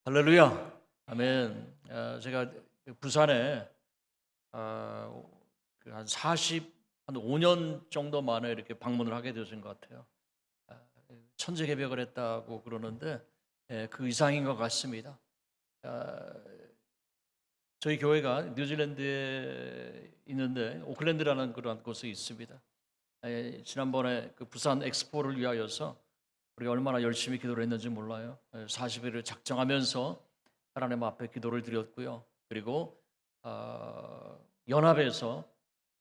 할렐루야. 아멘. 제가 부산에 한 5년 정도 만에 이렇게 방문을 하게 되신 것 같아요. 아, 천재 개벽을 했다고 그러는데 그 이상인 것 같습니다. 아, 저희 교회가 뉴질랜드에 있는데 오클랜드라는 그런 곳에 있습니다. 지난번에 그 부산 엑스포를 위하여서 우리가 얼마나 열심히 기도를 했는지 몰라요. 40일을 작정하면서 하나님 앞에 기도를 드렸고요. 그리고 연합에서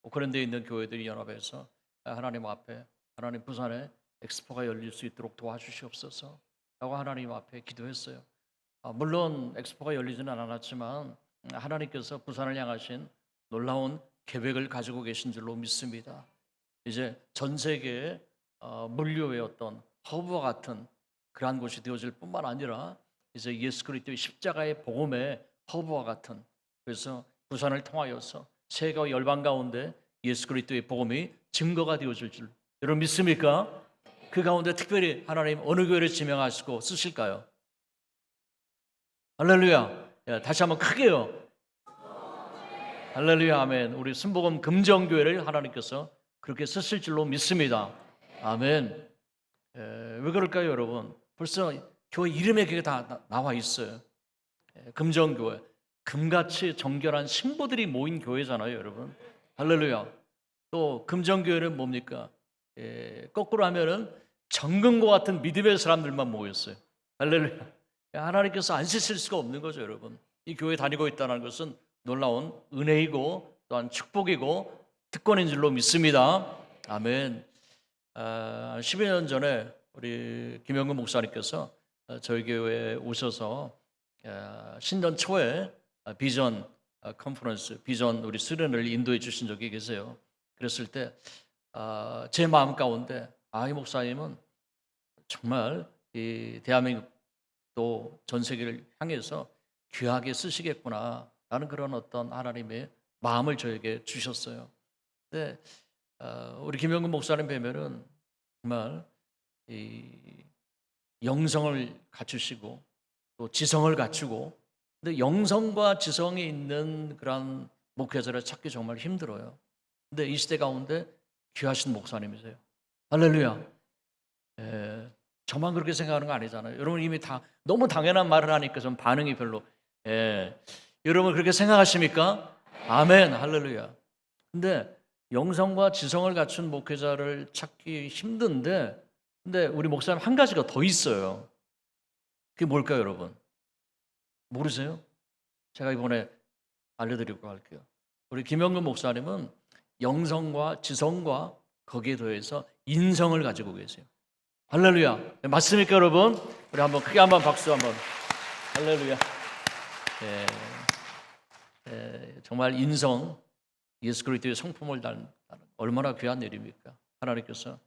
오클랜드에 있는 교회들이 연합해서 하나님 앞에 하나님 부산에 엑스포가 열릴 수 있도록 도와주시옵소서 라고 하나님 앞에 기도했어요. 물론 엑스포가 열리지는 않았지만 하나님께서 부산을 향하신 놀라운 계획을 가지고 계신 줄로 믿습니다. 이제 전 세계에 물류의 어떤 허브와 같은 그러한 곳이 되어질 뿐만 아니라 이제 예수 그리스도의 십자가의 복음의 허브와 같은, 그래서 부산을 통하여서 세계와 열방 가운데 예수 그리스도의 복음이 증거가 되어질 줄 여러분 믿습니까? 그 가운데 특별히 하나님 어느 교회를 지명하시고 쓰실까요? 할렐루야. 다시 한번 크게요. 할렐루야. 아멘. 우리 순복음 금정교회를 하나님께서 그렇게 쓰실 줄로 믿습니다. 아멘. 왜 그럴까요, 여러분? 벌써 교회 이름에 그게 다 나와 있어요. 금정교회. 금같이 정결한 신부들이 모인 교회잖아요, 여러분. 할렐루야. 또 금정교회는 뭡니까? 거꾸로 하면은 정금과 같은 믿음의 사람들만 모였어요. 할렐루야. 하나님께서 안 쓰실 수가 없는 거죠, 여러분. 이 교회 다니고 있다는 것은 놀라운 은혜이고 또한 축복이고 특권인 줄로 믿습니다. 아멘. 10여 년 전에 우리 김영근 목사님께서 저희 교회에 오셔서 신년 초에 비전 컨퍼런스, 비전 우리 수련을 인도해 주신 적이 계세요. 그랬을 때 제 마음 가운데 이 목사님은 정말 이 대한민국 또 전 세계를 향해서 귀하게 쓰시겠구나라는 그런 어떤 하나님의 마음을 저에게 주셨어요. 근데 우리 김영근 목사님 뵈면은 정말 이 영성을 갖추시고 또 지성을 갖추고, 근데 영성과 지성이 있는 그런 목회자를 찾기 정말 힘들어요. 근데 이 시대 가운데 귀하신 목사님이세요. 할렐루야. 저만 그렇게 생각하는 거 아니잖아요. 여러분 이미 다 너무 당연한 말을 하니까 좀 반응이 별로. 여러분 그렇게 생각하십니까? 아멘. 할렐루야. 근데 영성과 지성을 갖춘 목회자를 찾기 힘든데, 근데 우리 목사님 한 가지가 더 있어요. 그게 뭘까요, 여러분? 모르세요? 제가 이번에 알려드리고 갈게요. 우리 김영근 목사님은 영성과 지성과 거기에 더해서 인성을 가지고 계세요. 할렐루야. 맞습니까, 여러분? 우리 한번 크게 한번 박수 한번. 할렐루야. 정말 인성, 예수 그리스도의 성품을 닮는 얼마나 귀한 일입니까? 하나님께서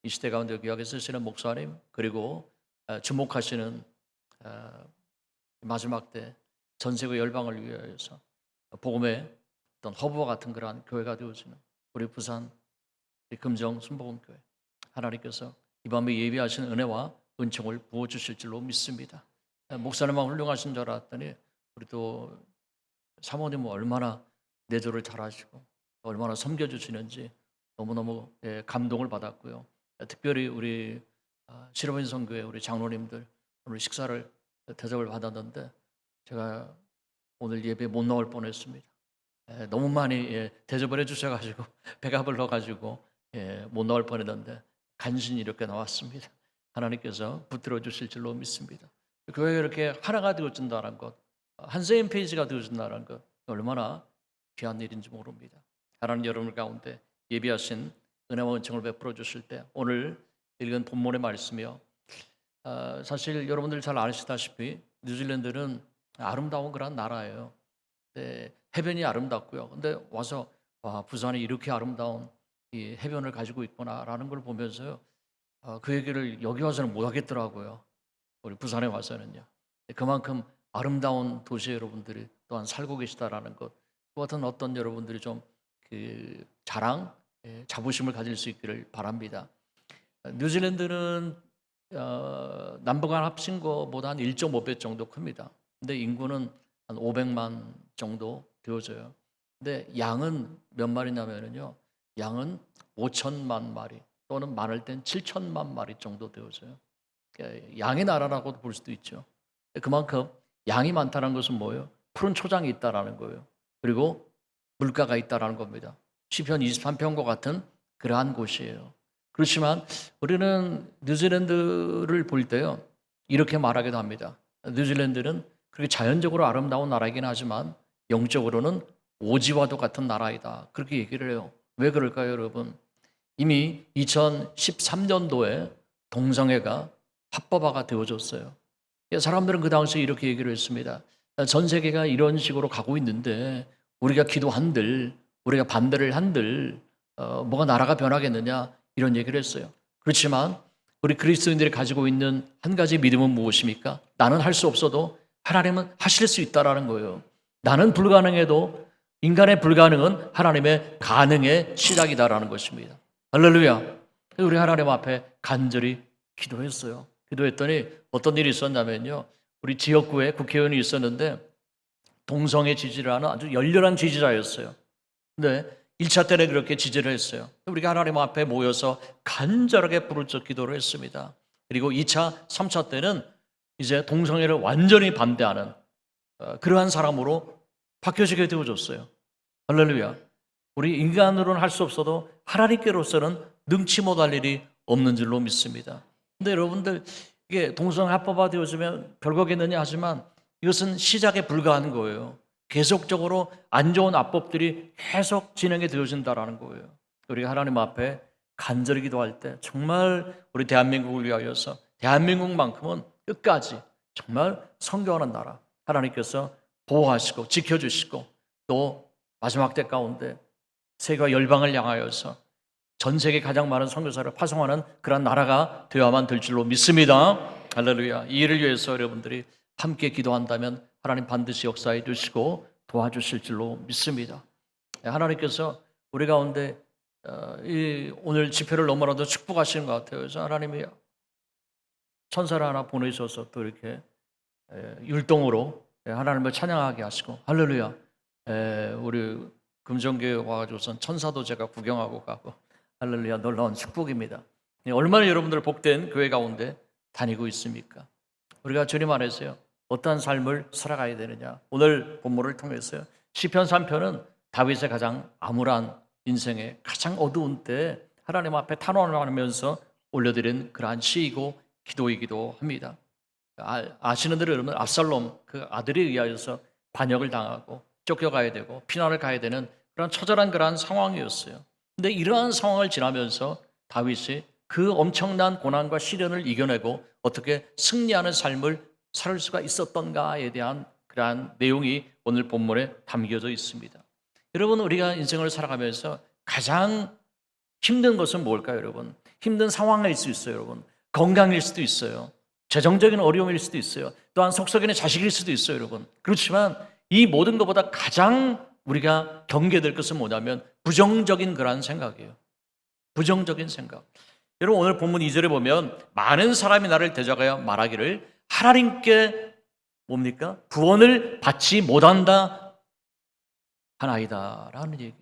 이 시대 가운데 귀하게 쓰시는 목사님, 그리고 주목하시는 마지막 때 전 세계 열방을 위하여서 복음의 어떤 허브와 같은 그러한 교회가 되어지는 우리 부산 금정 순복음교회, 하나님께서 이 밤에 예비하신 은혜와 은총을 부어주실 줄로 믿습니다. 목사님만 훌륭하신 줄 알았더니 우리 또 사모님은 얼마나 내조를 잘하시고 얼마나 섬겨주시는지 너무너무 감동을 받았고요. 특별히 우리 실업인 선교회 우리 장로님들 오늘 식사를 대접을 받았는데 제가 오늘 예배 못 나올 뻔했습니다. 너무 많이 대접을 해주셔가지고 배가 불러가지고 못 나올 뻔했는데 간신히 이렇게 나왔습니다. 하나님께서 붙들어 주실 줄로 믿습니다. 교회가 이렇게 하나가 되어준다는 것, 한 세임 페이지가 되어준다는 것 얼마나 귀한 일인지 모릅니다. 하나님 여러분 가운데 예비하신 은혜와 은총을 베풀어 주실 때 오늘 읽은 본문의 말씀이요, 사실 여러분들 잘 아시다시피 뉴질랜드는 아름다운 그런 나라예요. 해변이 아름답고요. 근데 와서 부산이 이렇게 아름다운 이 해변을 가지고 있구나라는 걸 보면서요, 그 얘기를 여기 와서는 못 하겠더라고요. 우리 부산에 와서는요. 그만큼 아름다운 도시에 여러분들이 또한 살고 계시다라는 것, 그 같은 어떤 여러분들이 좀 그 자랑, 자부심을 가질 수 있기를 바랍니다. 뉴질랜드는 남북한 합친 거보다 한 1.5배 정도 큽니다. 근데 인구는 한 500만 정도 되어져요. 근데 양은 몇 마리냐면요, 양은 5천만 마리 또는 많을 땐 7천만 마리 정도 되어져요. 그러니까 양의 나라라고도 볼 수도 있죠. 그만큼 양이 많다는 것은 뭐예요? 푸른 초장이 있다라는 거예요. 그리고 물가가 있다라는 겁니다. 시편 23편과 같은 그러한 곳이에요. 그렇지만 우리는 뉴질랜드를 볼 때요, 이렇게 말하기도 합니다. 뉴질랜드는 그렇게 자연적으로 아름다운 나라이긴 하지만 영적으로는 오지와도 같은 나라이다, 그렇게 얘기를 해요. 왜 그럴까요, 여러분? 이미 2013년도에 동성애가 합법화가 되어졌어요. 사람들은 그 당시에 이렇게 얘기를 했습니다. 전 세계가 이런 식으로 가고 있는데 우리가 기도한들, 우리가 반대를 한들 뭐가 나라가 변하겠느냐, 이런 얘기를 했어요. 그렇지만 우리 그리스도인들이 가지고 있는 한 가지 믿음은 무엇입니까? 나는 할 수 없어도 하나님은 하실 수 있다라는 거예요. 나는 불가능해도 인간의 불가능은 하나님의 가능의 시작이다라는 것입니다. 할렐루야. 우리 하나님 앞에 간절히 기도했어요. 기도했더니 어떤 일이 있었냐면요, 우리 지역구에 국회의원이 있었는데 동성애 지지를 하는 아주 열렬한 지지자였어요. 근데 1차 때는 그렇게 지지를 했어요. 우리가 하나님 앞에 모여서 간절하게 부르짖어 기도를 했습니다. 그리고 2차, 3차 때는 이제 동성애를 완전히 반대하는 그러한 사람으로 바뀌어지게 되어졌어요. 할렐루야. 우리 인간으로는 할 수 없어도 하나님께로서는 능치 못할 일이 없는 줄로 믿습니다. 근데 여러분들, 이게 동성애 합법화되어지면 별거겠느냐 하지만 이것은 시작에 불과한 거예요. 계속적으로 안 좋은 악법들이 계속 진행이 되어진다라는 거예요. 우리가 하나님 앞에 간절히 기도할 때 정말 우리 대한민국을 위하여서, 대한민국만큼은 끝까지 정말 선교하는 나라, 하나님께서 보호하시고 지켜주시고 또 마지막 때 가운데 세계와 열방을 향하여서 전 세계 가장 많은 선교사를 파송하는 그런 나라가 되어야만 될 줄로 믿습니다. 할렐루야. 이 일을 위해서 여러분들이 함께 기도한다면 하나님 반드시 역사해 주시고 도와주실 줄로 믿습니다. 하나님께서 우리 가운데 오늘 집회를 너무나도 축복하시는 것 같아요. 그래서 하나님이 천사를 하나 보내셔서 또 이렇게 율동으로 하나님을 찬양하게 하시고, 할렐루야. 우리 금정교회 와가지고선 천사도 제가 구경하고 가고, 할렐루야, 놀라운 축복입니다. 얼마나 여러분들 복된 교회 가운데 다니고 있습니까? 우리가 주님 안에서요, 어떠한 삶을 살아가야 되느냐. 오늘 본문을 통해서요, 시편 3편은 다윗의 가장 암울한 인생의 가장 어두운 때 하나님 앞에 탄원을 하면서 올려드린 그러한 시이고 기도이기도 합니다. 아시는 대로 여러분, 압살롬 그 아들에 의하여서 반역을 당하고 쫓겨가야 되고 피난을 가야 되는 그런 처절한 그러한 상황이었어요. 근데 이러한 상황을 지나면서 다윗이 그 엄청난 고난과 시련을 이겨내고 어떻게 승리하는 삶을 살 수가 있었던가에 대한 그러한 내용이 오늘 본문에 담겨져 있습니다. 여러분, 우리가 인생을 살아가면서 가장 힘든 것은 뭘까요, 여러분? 힘든 상황일 수 있어요, 여러분. 건강일 수도 있어요. 재정적인 어려움일 수도 있어요. 또한 속속인의 자식일 수도 있어요, 여러분. 그렇지만 이 모든 것보다 가장 우리가 경계될 것은 뭐냐면 부정적인 그러한 생각이에요. 부정적인 생각. 여러분, 오늘 본문 2절에 보면 많은 사람이 나를 대적하여 말하기를 하나님께 뭡니까? 구원을 받지 못한다 하나이다 라는 얘기예요.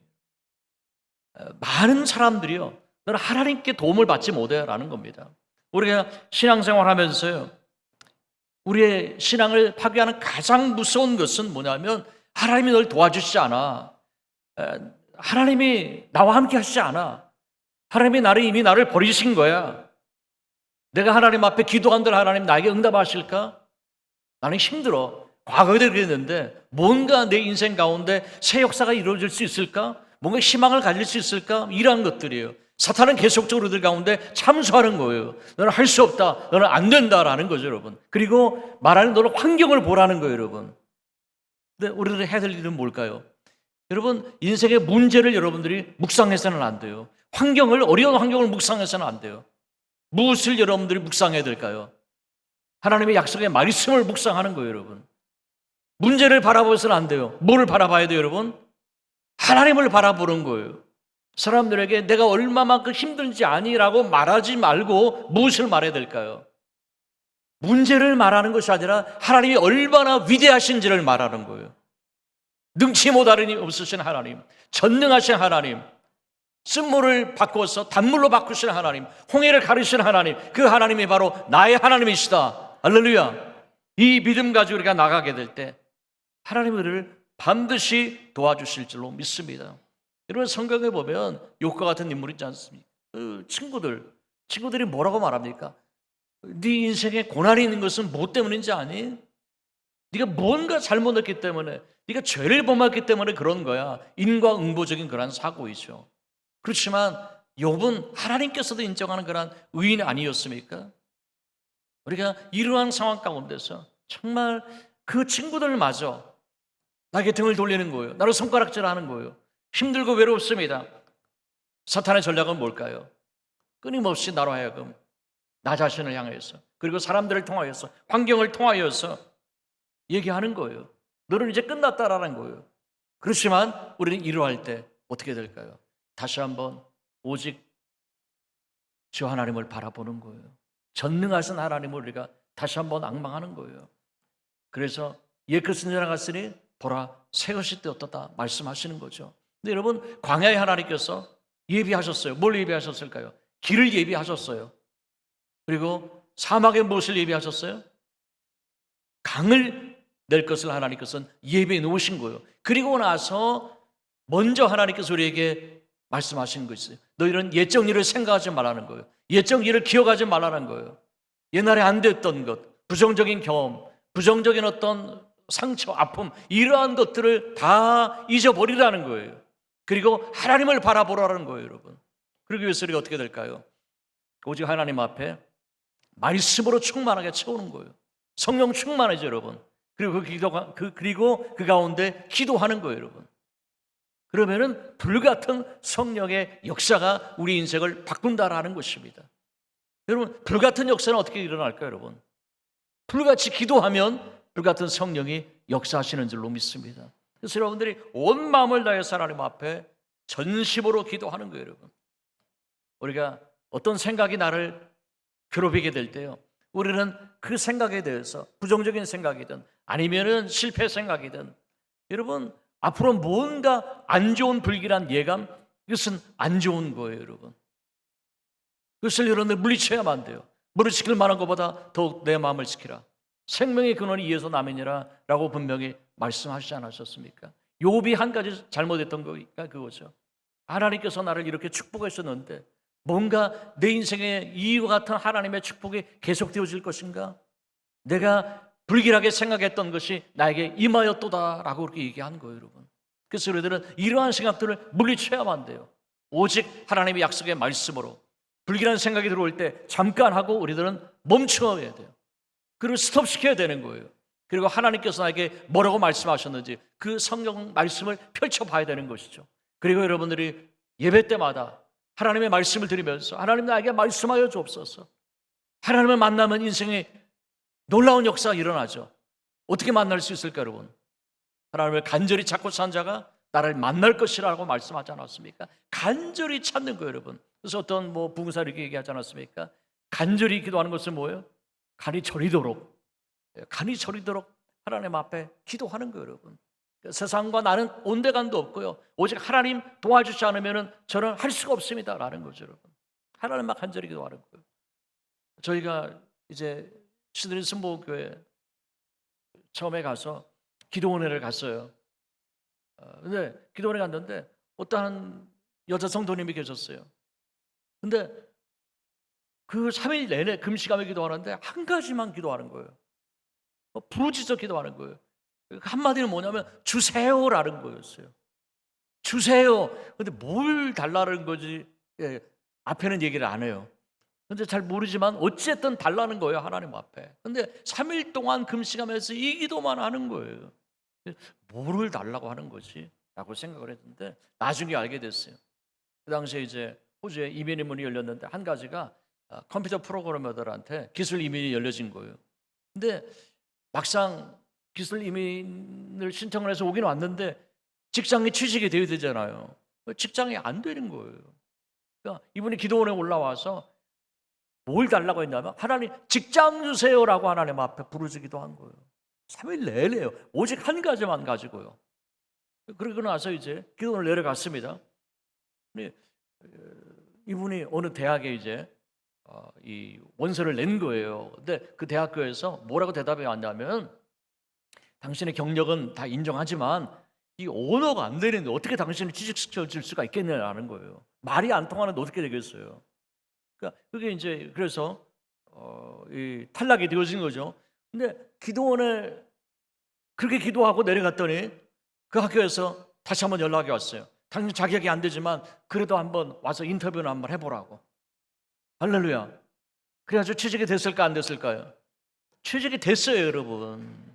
많은 사람들이요, 너는 하나님께 도움을 받지 못해 라는 겁니다. 우리가 신앙생활 하면서요, 우리의 신앙을 파괴하는 가장 무서운 것은 뭐냐면 하나님이 널 도와주시지 않아. 하나님이 나와 함께 하시지 않아. 하나님이 이미 나를 버리신 거야. 내가 하나님 앞에 기도한들 하나님 나에게 응답하실까? 나는 힘들어. 과거에도 그랬는데 뭔가 내 인생 가운데 새 역사가 이루어질 수 있을까? 뭔가 희망을 가질 수 있을까? 이러한 것들이에요. 사탄은 계속적으로 들 가운데 참수하는 거예요. 너는 할 수 없다, 너는 안 된다라는 거죠, 여러분. 그리고 말하는 너는 환경을 보라는 거예요, 여러분. 근데 우리들이 해야 될 일은 뭘까요? 여러분, 인생의 문제를 여러분들이 묵상해서는 안 돼요. 어려운 환경을 묵상해서는 안 돼요. 무엇을 여러분들이 묵상해야 될까요? 하나님의 약속의 말씀을 묵상하는 거예요, 여러분. 문제를 바라보서는 안 돼요. 뭐를 바라봐야 돼요, 여러분? 하나님을 바라보는 거예요. 사람들에게 내가 얼마만큼 힘든지 아니라고 말하지 말고 무엇을 말해야 될까요? 문제를 말하는 것이 아니라 하나님이 얼마나 위대하신지를 말하는 거예요. 능치 못할 이 없으신 하나님, 전능하신 하나님, 쓴물을 바꿔서 단물로 바꾸시는 하나님, 홍해를 가르시는 하나님, 그 하나님이 바로 나의 하나님이시다. 할렐루야. 이 믿음 가지고 우리가 나가게 될 때 하나님이 우리를 반드시 도와주실 줄로 믿습니다. 여러분, 성경에 보면 욥과 같은 인물이 있지 않습니까? 친구들이 뭐라고 말합니까? 네 인생에 고난이 있는 것은 뭐 때문인지 아니? 네가 뭔가 잘못했기 때문에, 네가 죄를 범했기 때문에 그런 거야. 인과응보적인 그런 사고이죠. 그렇지만 욥은 하나님께서도 인정하는 그런 의인이 아니었습니까? 우리가 이러한 상황 가운데서 정말 그 친구들마저 나에게 등을 돌리는 거예요. 나를 손가락질하는 거예요. 힘들고 외롭습니다. 사탄의 전략은 뭘까요? 끊임없이 나로 하여금 나 자신을 향해서, 그리고 사람들을 통하여서, 환경을 통하여서 얘기하는 거예요. 너는 이제 끝났다라는 거예요. 그렇지만 우리는 이러할 때 어떻게 될까요? 다시 한번 오직 주 하나님을 바라보는 거예요. 전능하신 하나님을 우리가 다시 한번 앙망하는 거예요. 그래서 옛것은 지나갔으니 보라 새 것이 되었다 말씀하시는 거죠. 근데 여러분, 광야의 하나님께서 예비하셨어요. 뭘 예비하셨을까요? 길을 예비하셨어요. 그리고 사막에 무엇을 예비하셨어요? 강을 낼 것을 하나님께서는 예비해 놓으신 거예요. 그리고 나서 먼저 하나님께서 우리에게 말씀하신 것이, 너희는 옛적 일을 생각하지 말라는 거예요. 옛적 일을 기억하지 말라는 거예요. 옛날에 안 됐던 것, 부정적인 경험, 부정적인 어떤 상처, 아픔, 이러한 것들을 다 잊어버리라는 거예요. 그리고 하나님을 바라보라는 거예요, 여러분. 그러기 위해서 우리가 어떻게 될까요? 오직 하나님 앞에 말씀으로 충만하게 채우는 거예요. 성령 충만하죠, 여러분. 그리고 그 가운데 기도하는 거예요, 여러분. 그러면은 불같은 성령의 역사가 우리 인생을 바꾼다라는 것입니다. 여러분, 불같은 역사는 어떻게 일어날까요, 여러분? 불같이 기도하면 불같은 성령이 역사하시는 줄로 믿습니다. 그래서 여러분들이 온 마음을 다해서 하나님 앞에 전심으로 기도하는 거예요, 여러분. 우리가 어떤 생각이 나를 괴롭히게 될 때요, 우리는 그 생각에 대해서, 부정적인 생각이든 아니면은 실패 생각이든, 여러분, 앞으로 뭔가 안 좋은 불길한 예감, 이것은 안 좋은 거예요, 여러분. 그것을 여러분들 물리쳐야만 돼요. 물리치킬 만한 것보다 더욱 내 마음을 지키라. 생명의 근원이 이에서 남이니라 라고 분명히 말씀하시지 않으셨습니까? 욥이 한 가지 잘못했던 거니까 그거죠. 하나님께서 나를 이렇게 축복하셨는데 뭔가 내 인생에 이와 같은 하나님의 축복이 계속되어질 것인가? 내가 불길하게 생각했던 것이 나에게 임하였도다라고 그렇게 얘기한 거예요, 여러분. 그래서 우리들은 이러한 생각들을 물리쳐야만 돼요. 오직 하나님의 약속의 말씀으로 불길한 생각이 들어올 때 잠깐 하고 우리들은 멈춰야 돼요. 그리고 스톱시켜야 되는 거예요. 그리고 하나님께서 나에게 뭐라고 말씀하셨는지 그 성경 말씀을 펼쳐봐야 되는 것이죠. 그리고 여러분들이 예배 때마다 하나님의 말씀을 들으면서 하나님 나에게 말씀하여 주옵소서. 하나님을 만나면 인생에 놀라운 역사가 일어나죠. 어떻게 만날 수 있을까, 여러분? 하나님을 간절히 찾고 산 자가 나를 만날 것이라고 말씀하지 않았습니까? 간절히 찾는 거예요, 여러분. 그래서 어떤 부흥사 이렇게 얘기하지 않았습니까? 간절히 기도하는 것은 뭐예요? 간이 저리도록 하나님 앞에 기도하는 거예요, 여러분. 세상과 나는 온데간도 없고요, 오직 하나님 도와주지 않으면 저는 할 수가 없습니다 라는 거죠, 여러분. 하나님만 간절히 기도하는 거예요. 저희가 이제 시드니 순복음교회 처음에 가서 기도원회를 갔어요. 근데 기도원회 갔는데 어떠한 여자 성도님이 계셨어요. 근데 그 3일 내내 금식하며 기도하는데 한 가지만 기도하는 거예요. 부르짖어 기도하는 거예요. 한마디는 뭐냐면 주세요라는 거였어요. 주세요. 근데 뭘 달라는 거지? 앞에는 얘기를 안 해요. 근데 잘 모르지만 어쨌든 달라는 거예요, 하나님 앞에. 근데 3일 동안 금식하면서 이 기도만 하는 거예요. 뭐를 달라고 하는 거지? 라고 생각을 했는데 나중에 알게 됐어요. 그 당시에 이제 호주에 이민의 문이 열렸는데 한 가지가 컴퓨터 프로그래머들한테 기술 이민이 열려진 거예요. 근데 막상 기술 이민을 신청을 해서 오긴 왔는데 직장에 취직이 되어야 되잖아요. 직장이 안 되는 거예요. 그러니까 이분이 기도원에 올라와서 뭘 달라고 했냐면 하나님 직장 주세요라고 하나님 앞에 부르짖기도 한 거예요. 3일 내내요. 오직 한 가지만 가지고요. 그러고 나서 이제 기도를 내려갔습니다. 근데 이분이 어느 대학에 이제 이 원서를 낸 거예요. 근데 그 대학교에서 뭐라고 대답이 왔냐면 당신의 경력은 다 인정하지만 이 언어가 안 되는데 어떻게 당신을 취직시켜줄 수가 있겠냐는 거예요. 말이 안 통하는데 어떻게 되겠어요. 그러니까 그게 이제 그래서 이 탈락이 되어진 거죠. 근데 기도원에 그렇게 기도하고 내려갔더니 그 학교에서 다시 한번 연락이 왔어요. 당신 자격이 안 되지만 그래도 한번 와서 인터뷰는 한번 해보라고. 할렐루야. 그래가지고 취직이 됐을까 안 됐을까요? 취직이 됐어요, 여러분.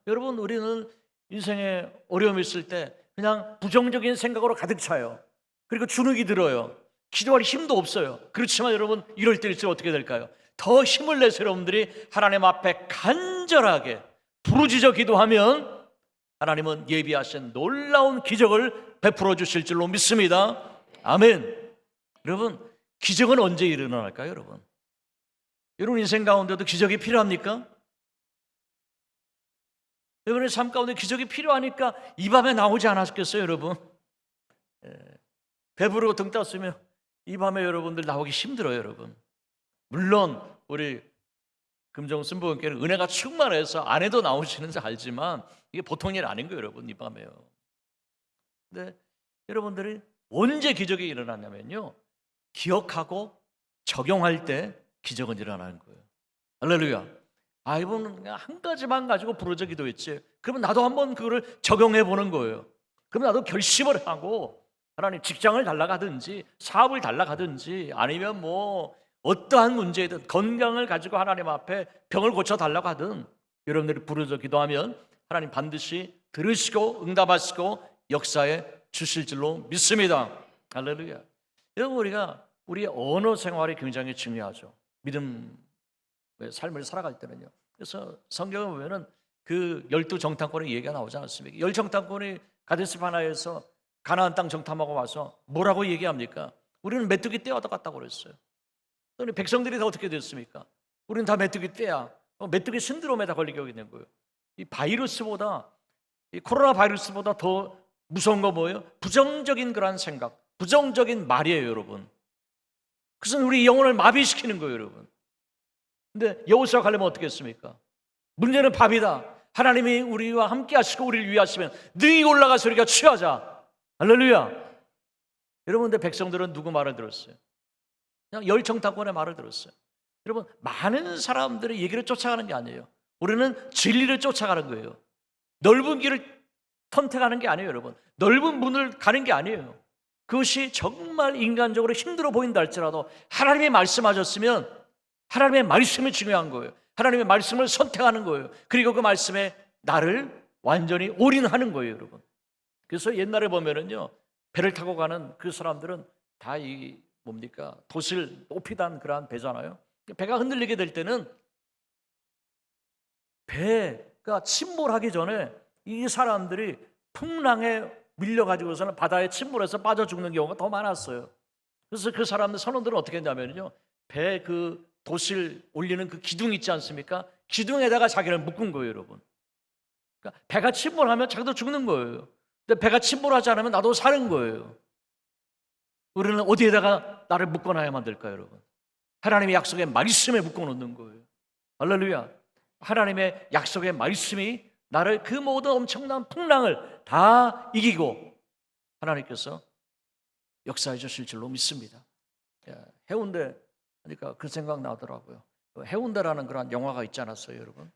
여러분, 우리는 인생에 어려움이 있을 때 그냥 부정적인 생각으로 가득 차요. 그리고 주눅이 들어요. 기도할 힘도 없어요. 그렇지만 여러분, 이럴 때일수록 어떻게 될까요? 더 힘을 내서 여러분들이 하나님 앞에 간절하게 부르짖어 기도하면 하나님은 예비하신 놀라운 기적을 베풀어 주실 줄로 믿습니다. 아멘. 여러분, 기적은 언제 일어날까요, 여러분? 여러분 인생 가운데도 기적이 필요합니까? 여러분의 삶 가운데 기적이 필요하니까 이 밤에 나오지 않았겠어요, 여러분? 배부르고 등 땄으면 이 밤에 여러분들 나오기 힘들어요, 여러분. 물론 우리 금정 신부님께는 은혜가 충만해서 아내도 나오시는 줄 알지만 이게 보통 일 아닌 거예요, 여러분. 이 밤에요. 근데 여러분들이 언제 기적이 일어났냐면요, 기억하고 적용할 때 기적은 일어나는 거예요. 할렐루야. 이분은 그냥 한 가지만 가지고 부르짖어 기도했지. 그러면 나도 한번 그거를 적용해 보는 거예요. 그러면 나도 결심을 하고 하나님 직장을 달라고 하든지 사업을 달라고 하든지 아니면 뭐 어떠한 문제든 건강을 가지고 하나님 앞에 병을 고쳐 달라고 하든 여러분들이 부르짖어 기도하면 하나님 반드시 들으시고 응답하시고 역사에 주실 줄로 믿습니다. 할렐루야. 여러분, 우리가 우리의 언어 생활이 굉장히 중요하죠. 믿음의 삶을 살아갈 때는요. 그래서 성경에 보면은 그 12정탐꾼의 얘기가 나오지 않습니까? 10정탐꾼이 가데스 바네아에서 가나안 땅 정탐하고 와서 뭐라고 얘기합니까? 우리는 메뚜기 떼어 갔다고 그랬어요. 그런데 백성들이 다 어떻게 됐습니까? 우리는 다 메뚜기 떼야. 메뚜기 신드롬에 다 걸리게 되는 거예요. 이 바이러스보다, 이 코로나 바이러스보다 더 무서운 거 뭐예요? 부정적인 그러한 생각, 부정적인 말이에요, 여러분. 그것은 우리 영혼을 마비시키는 거예요, 여러분. 근데 여호수아 가려면 어떻게 했습니까? 문제는 밥이다. 하나님이 우리와 함께 하시고 우리를 위하시면 능히 올라가서 우리가 취하자. 할렐루야. 여러분, 근데 백성들은 누구 말을 들었어요? 그냥 열정탐꾼의 말을 들었어요. 여러분, 많은 사람들의 얘기를 쫓아가는 게 아니에요. 우리는 진리를 쫓아가는 거예요. 넓은 길을 선택하는 게 아니에요, 여러분. 넓은 문을 가는 게 아니에요. 그것이 정말 인간적으로 힘들어 보인다 할지라도 하나님이 말씀하셨으면 하나님의 말씀이 중요한 거예요. 하나님의 말씀을 선택하는 거예요. 그리고 그 말씀에 나를 완전히 올인하는 거예요, 여러분. 그래서 옛날에 보면은요, 배를 타고 가는 그 사람들은 다 이 뭡니까? 돛을 높이 단 그러한 배잖아요. 배가 흔들리게 될 때는 배가 침몰하기 전에 이 사람들이 풍랑에 밀려가지고서는 바다에 침몰해서 빠져 죽는 경우가 더 많았어요. 그래서 그 사람들 선원들은 어떻게 했냐면요, 배 그 돛을 올리는 그 기둥 있지 않습니까? 기둥에다가 자기를 묶은 거예요, 여러분. 그러니까 배가 침몰하면 자기도 죽는 거예요. 근데 배가 침몰하지 않으면 나도 사는 거예요. 우리는 어디에다가 나를 묶어놔야만 될까요, 여러분? 하나님의 약속의 말씀에 묶어놓는 거예요. 할렐루야. 하나님의 약속의 말씀이 나를 그 모든 엄청난 풍랑을 다 이기고 하나님께서 역사해 주실 줄로 믿습니다. 해운대 그러니까 그 생각 나더라고요. 해운대라는 그런 영화가 있지 않았어요, 여러분?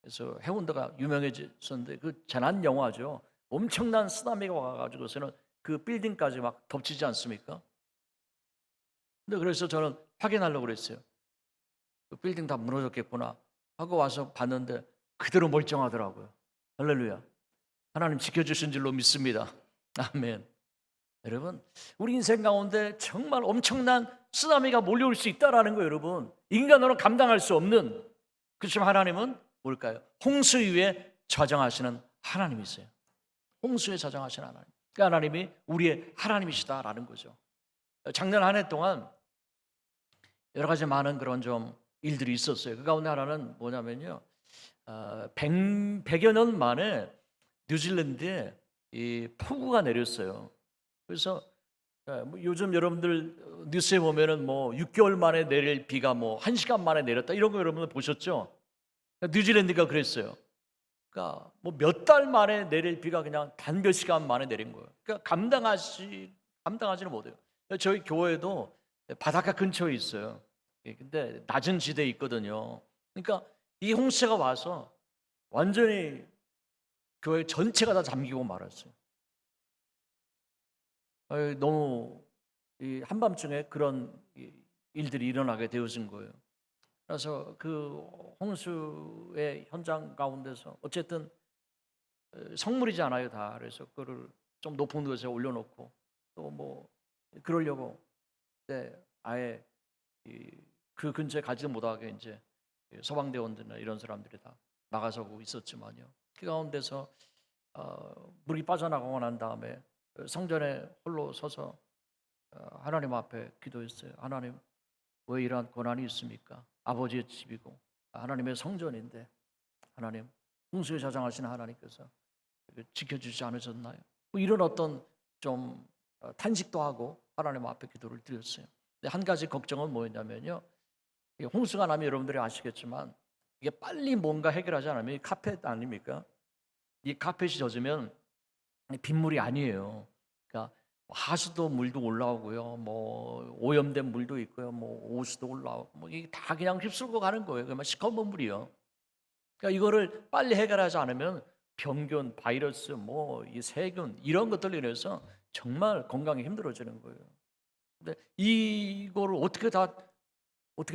그래서 해운대가 유명해졌었는데 그 재난 영화죠. 엄청난 쓰나미가 와가지고서는 그 빌딩까지 막 덮치지 않습니까? 근데 그래서 저는 확인하려고 그랬어요. 그 빌딩 다 무너졌겠구나 하고 와서 봤는데 그대로 멀쩡하더라고요. 할렐루야. 하나님 지켜주신 줄로 믿습니다. 아멘. 여러분, 우리 인생 가운데 정말 엄청난 쓰나미가 몰려올 수 있다라는 거예요, 여러분. 인간으로는 감당할 수 없는. 그렇지만 하나님은 뭘까요? 홍수 위에 좌정하시는 하나님이세요. 홍수 위에 좌정하시는 하나님. 그 하나님이 우리의 하나님이시다라는 거죠. 작년 한 해 동안 여러 가지 많은 그런 좀 일들이 있었어요. 그 가운데 하나는 뭐냐면요, 100여 년 만에 뉴질랜드에 이 폭우가 내렸어요. 그래서 뭐 요즘 여러분들 뉴스에 보면은 뭐 6개월 만에 내릴 비가 뭐 1시간 만에 내렸다 이런 거 여러분들 보셨죠? 뉴질랜드가 그랬어요. 그러니까 뭐 몇 달 만에 내릴 비가 그냥 단 몇 시간 만에 내린 거예요. 그러니까 감당하지는 못해요. 저희 교회도 바닷가 근처에 있어요. 근데 낮은 지대에 있거든요. 그러니까 이 홍수가 와서 완전히 교회 전체가 다 잠기고 말았어요. 너무 한밤중에 그런 일들이 일어나게 되어진 거예요. 그래서 그 홍수의 현장 가운데서 어쨌든 성물이잖아요 다. 그래서 그거를 좀 높은 곳에 올려놓고 또 뭐 그러려고 아예 그 근처에 가지 못하게 이제 소방대원들이나 이런 사람들이 다 나가서고 있었지만요. 그 가운데서 물이 빠져나가고 난 다음에 성전에 홀로 서서 하나님 앞에 기도했어요. 하나님, 왜 이러한 고난이 있습니까? 아버지의 집이고 하나님의 성전인데 하나님, 홍수에 자장하시는 하나님께서 지켜주지 않으셨나요? 뭐 이런 어떤 좀 탄식도 하고 하나님 앞에 기도를 드렸어요. 근데 한 가지 걱정은 뭐였냐면요, 홍수가 나면 여러분들이 아시겠지만 이게 빨리 뭔가 해결하지 않으면 이 카펫 아닙니까? 이 카펫이 젖으면 빗물이 아니에요. 그러니까 하수도 물도 올라오고요, 뭐 오염된 물도 있고요, 뭐 오수도 올라오고, 뭐 이게 다 그냥 휩쓸고 가는 거예요. 그러면 시커먼 물이요. 그러니까 이거를 빨리 해결하지 않으면 병균, 바이러스, 뭐 이 세균 이런 것들로 인해서 정말 건강이 힘들어지는 거예요. 근데 이거를 어떻게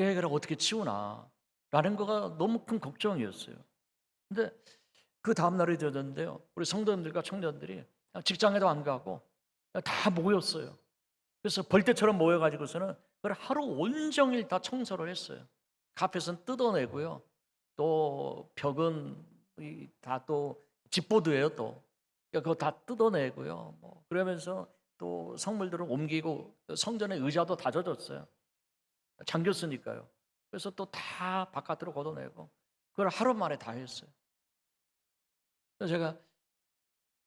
해결하고 어떻게 치우나라는 거가 너무 큰 걱정이었어요. 근데 그 다음 날이 되었는데요, 우리 성도님들과 청년들이 직장에도 안 가고 다 모였어요. 그래서 벌떼처럼 모여가지고서는 그걸 하루 온종일 다 청소를 했어요. 카펫은 뜯어내고요, 또 벽은 다 또 집보드예요. 또 그거 다 뜯어내고요, 뭐 그러면서 또 성물들을 옮기고 성전의 의자도 다 젖었어요. 잠겼으니까요. 그래서 또 다 바깥으로 걷어내고 그걸 하루 만에 다 했어요. 그래서 제가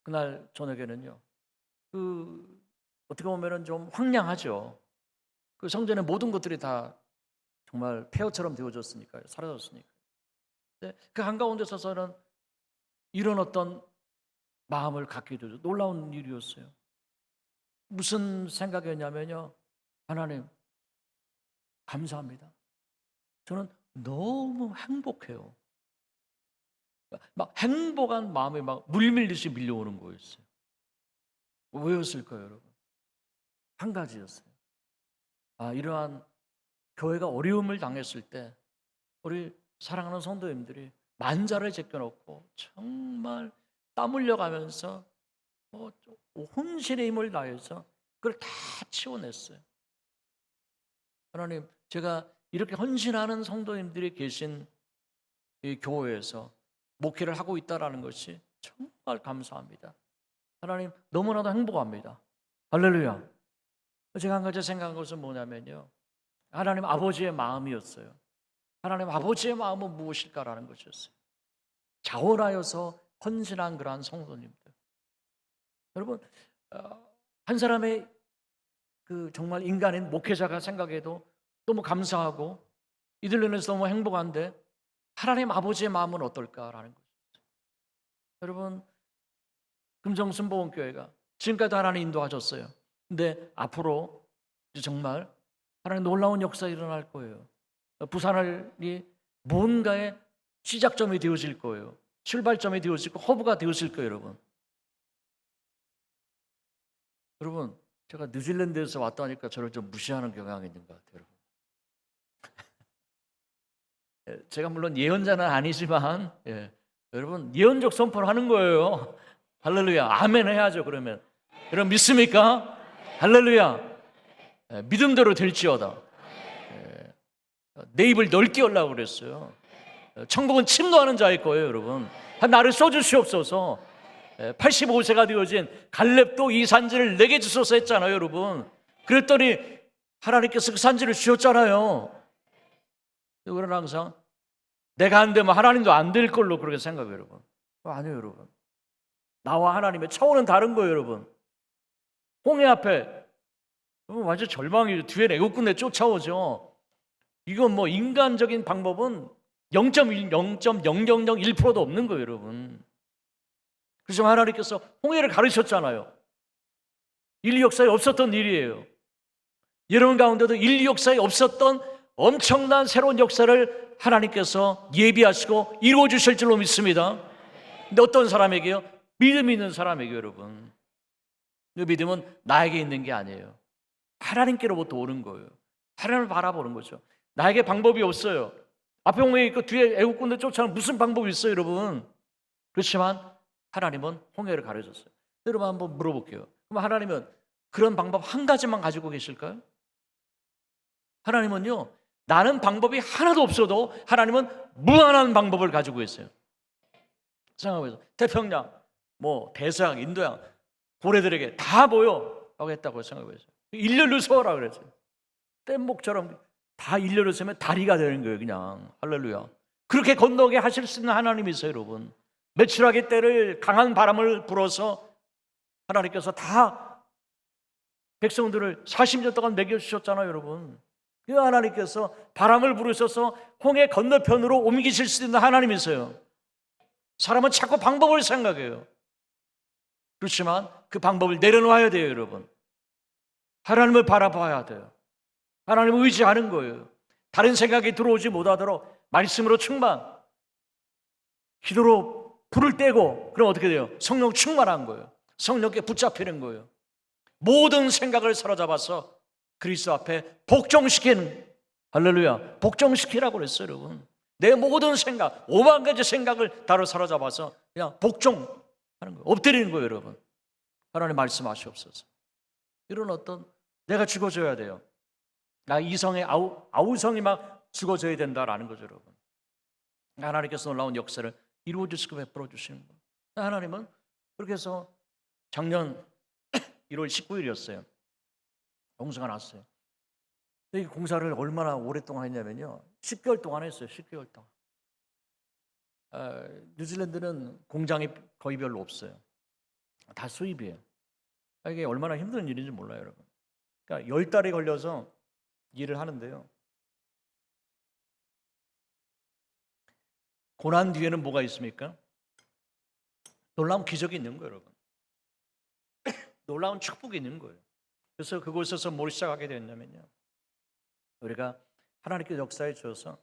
그날 저녁에는요, 어떻게 보면은 좀 황량하죠. 그 성전의 모든 것들이 다 정말 폐허처럼 되어졌으니까요, 사라졌으니까. 근데 그 한가운데 서서는 이런 어떤 마음을 갖게 되죠. 놀라운 일이었어요. 무슨 생각이었냐면요, 하나님 감사합니다. 저는 너무 행복해요. 막 행복한 마음이 막 물밀듯이 밀려오는 거였어요. 왜였을까요, 여러분? 한 가지였어요. 이러한 교회가 어려움을 당했을 때 우리 사랑하는 성도님들이 만자를 제껴놓고 정말 땀 흘려가면서 혼신의 힘을 다해서 그걸 다 치워냈어요. 하나님, 제가 이렇게 헌신하는 성도님들이 계신 이 교회에서 목회를 하고 있다는 것이 정말 감사합니다. 하나님, 너무나도 행복합니다. 할렐루야. 제가 한 가지 생각한 것은 뭐냐면요, 하나님 아버지의 마음이었어요. 하나님 아버지의 마음은 무엇일까라는 것이었어요. 자원하여서 헌신한 그러한 성도님들. 여러분, 한 사람의 정말 인간인 목회자가 생각해도 너무 감사하고 이들로 인해서 너무 행복한데 하나님 아버지의 마음은 어떨까라는 거죠. 여러분, 금정순복음교회가 지금까지 하나님 인도하셨어요. 근데 앞으로 정말 하나님 놀라운 역사가 일어날 거예요. 부산이 뭔가의 시작점이 되어질 거예요. 출발점이 되어질 거예요. 허브가 되어질 거예요, 여러분. 여러분, 제가 뉴질랜드에서 왔다니까 저를 좀 무시하는 경향이 있는 것 같아요, 여러분. 제가 물론 예언자는 아니지만, 여러분, 예언적 선포를 하는 거예요. 할렐루야. 아멘 해야죠, 그러면. 여러분, 믿습니까? 할렐루야. 믿음대로 될지어다. 내 입을 넓게 열라고 그랬어요. 천국은 침노하는 자일 거예요, 여러분. 나를 써주시옵소서. 85세가 되어진 갈렙도 이 산지를 내게 주소서 했잖아요, 여러분. 그랬더니 하나님께서 그 산지를 주셨잖아요. 우리는 항상 내가 안 되면 하나님도 안 될 걸로 그렇게 생각해요, 여러분. 아니에요, 여러분. 나와 하나님의 차원은 다른 거예요, 여러분. 홍해 앞에 완전 절망이죠. 뒤에 애국군대 쫓아오죠. 이건 뭐 인간적인 방법은 0.00001%도 없는 거예요, 여러분. 그래서 하나님께서 홍해를 가르쳤잖아요. 인류 역사에 없었던 일이에요. 여러분 가운데도 인류 역사에 없었던 엄청난 새로운 역사를 하나님께서 예비하시고 이루어 주실 줄로 믿습니다. 근데 어떤 사람에게요? 믿음 있는 사람에게요, 여러분. 그 믿음은 나에게 있는 게 아니에요. 하나님께로부터 오는 거예요. 하나님을 바라보는 거죠. 나에게 방법이 없어요. 앞에 홍해 있고 뒤에 애국군대 쫓아오는 무슨 방법이 있어요, 여러분? 그렇지만 하나님은 홍해를 가르쳤어요. 여러분 한번 물어볼게요. 그럼 하나님은 그런 방법 한 가지만 가지고 계실까요? 하나님은요, 나는 방법이 하나도 없어도 하나님은 무한한 방법을 가지고 있어요. 생각해보세요. 태평양, 뭐 대서양, 인도양, 고래들에게 다 모여 라고 했다고 생각해보세요. 일렬로 서라 그랬어요. 뗏목처럼 다 일렬로 서면 다리가 되는 거예요, 그냥. 할렐루야. 그렇게 건너게 하실 수 있는 하나님이세요, 여러분. 메추라기 때를 강한 바람을 불어서 하나님께서 다 백성들을 40년 동안 먹여주셨잖아요, 여러분. 그 하나님께서 바람을 부르셔서 홍해 건너편으로 옮기실 수 있는 하나님이세요. 사람은 자꾸 방법을 생각해요. 그렇지만 그 방법을 내려놓아야 돼요, 여러분. 하나님을 바라봐야 돼요. 하나님을 의지하는 거예요. 다른 생각이 들어오지 못하도록 말씀으로 충만, 기도로 불을 떼고, 그럼 어떻게 돼요? 성령 충만한 거예요. 성령께 붙잡히는 거예요. 모든 생각을 사로잡아서 그리스도 앞에 복종시키는, 할렐루야, 복종시키라고 그랬어요, 여러분. 내 모든 생각, 5만 가지 생각을 다로 사로잡아서 그냥 복종하는 거예요. 엎드리는 거예요, 여러분. 하나님 말씀하시옵소서. 이런 어떤, 내가 죽어져야 돼요. 나 이성의 아우성이 막 죽어져야 된다라는 거죠, 여러분. 하나님께서 놀라운 역사를 이루어 주시고 베풀어 주시는 거예요. 하나님은 그렇게 해서 작년 1월 19일이었어요. 공사가 났어요. 이 공사를 얼마나 오랫동안 했냐면요, 10개월 동안 했어요. 10개월 동안. 뉴질랜드는 공장이 거의 별로 없어요. 다 수입이에요. 이게 얼마나 힘든 일인지 몰라요, 여러분. 그러니까 10달이 걸려서 일을 하는데요, 고난 뒤에는 뭐가 있습니까? 놀라운 기적이 있는 거예요, 여러분. 놀라운 축복이 있는 거예요. 그래서 그곳에서 뭘 시작하게 됐냐면요, 우리가 하나님께 역사에 주어서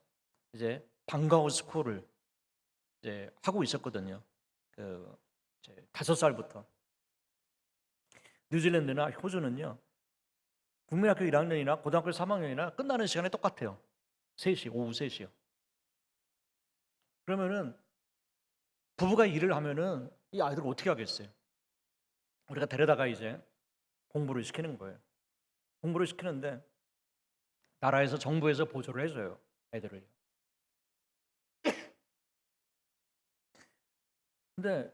이제 방과후 스쿨을 이제 하고 있었거든요. 이제 5살부터. 뉴질랜드나 호주는요, 국민학교 1학년이나 고등학교 3학년이나 끝나는 시간에 똑같아요. 3시, 오후 3시요. 그러면은 부부가 일을 하면은 이 아이들을 어떻게 하겠어요? 우리가 데려다가 이제 공부를 시키는 거예요. 공부를 시키는데 나라에서, 정부에서 보조를 해줘요, 애들을. 근데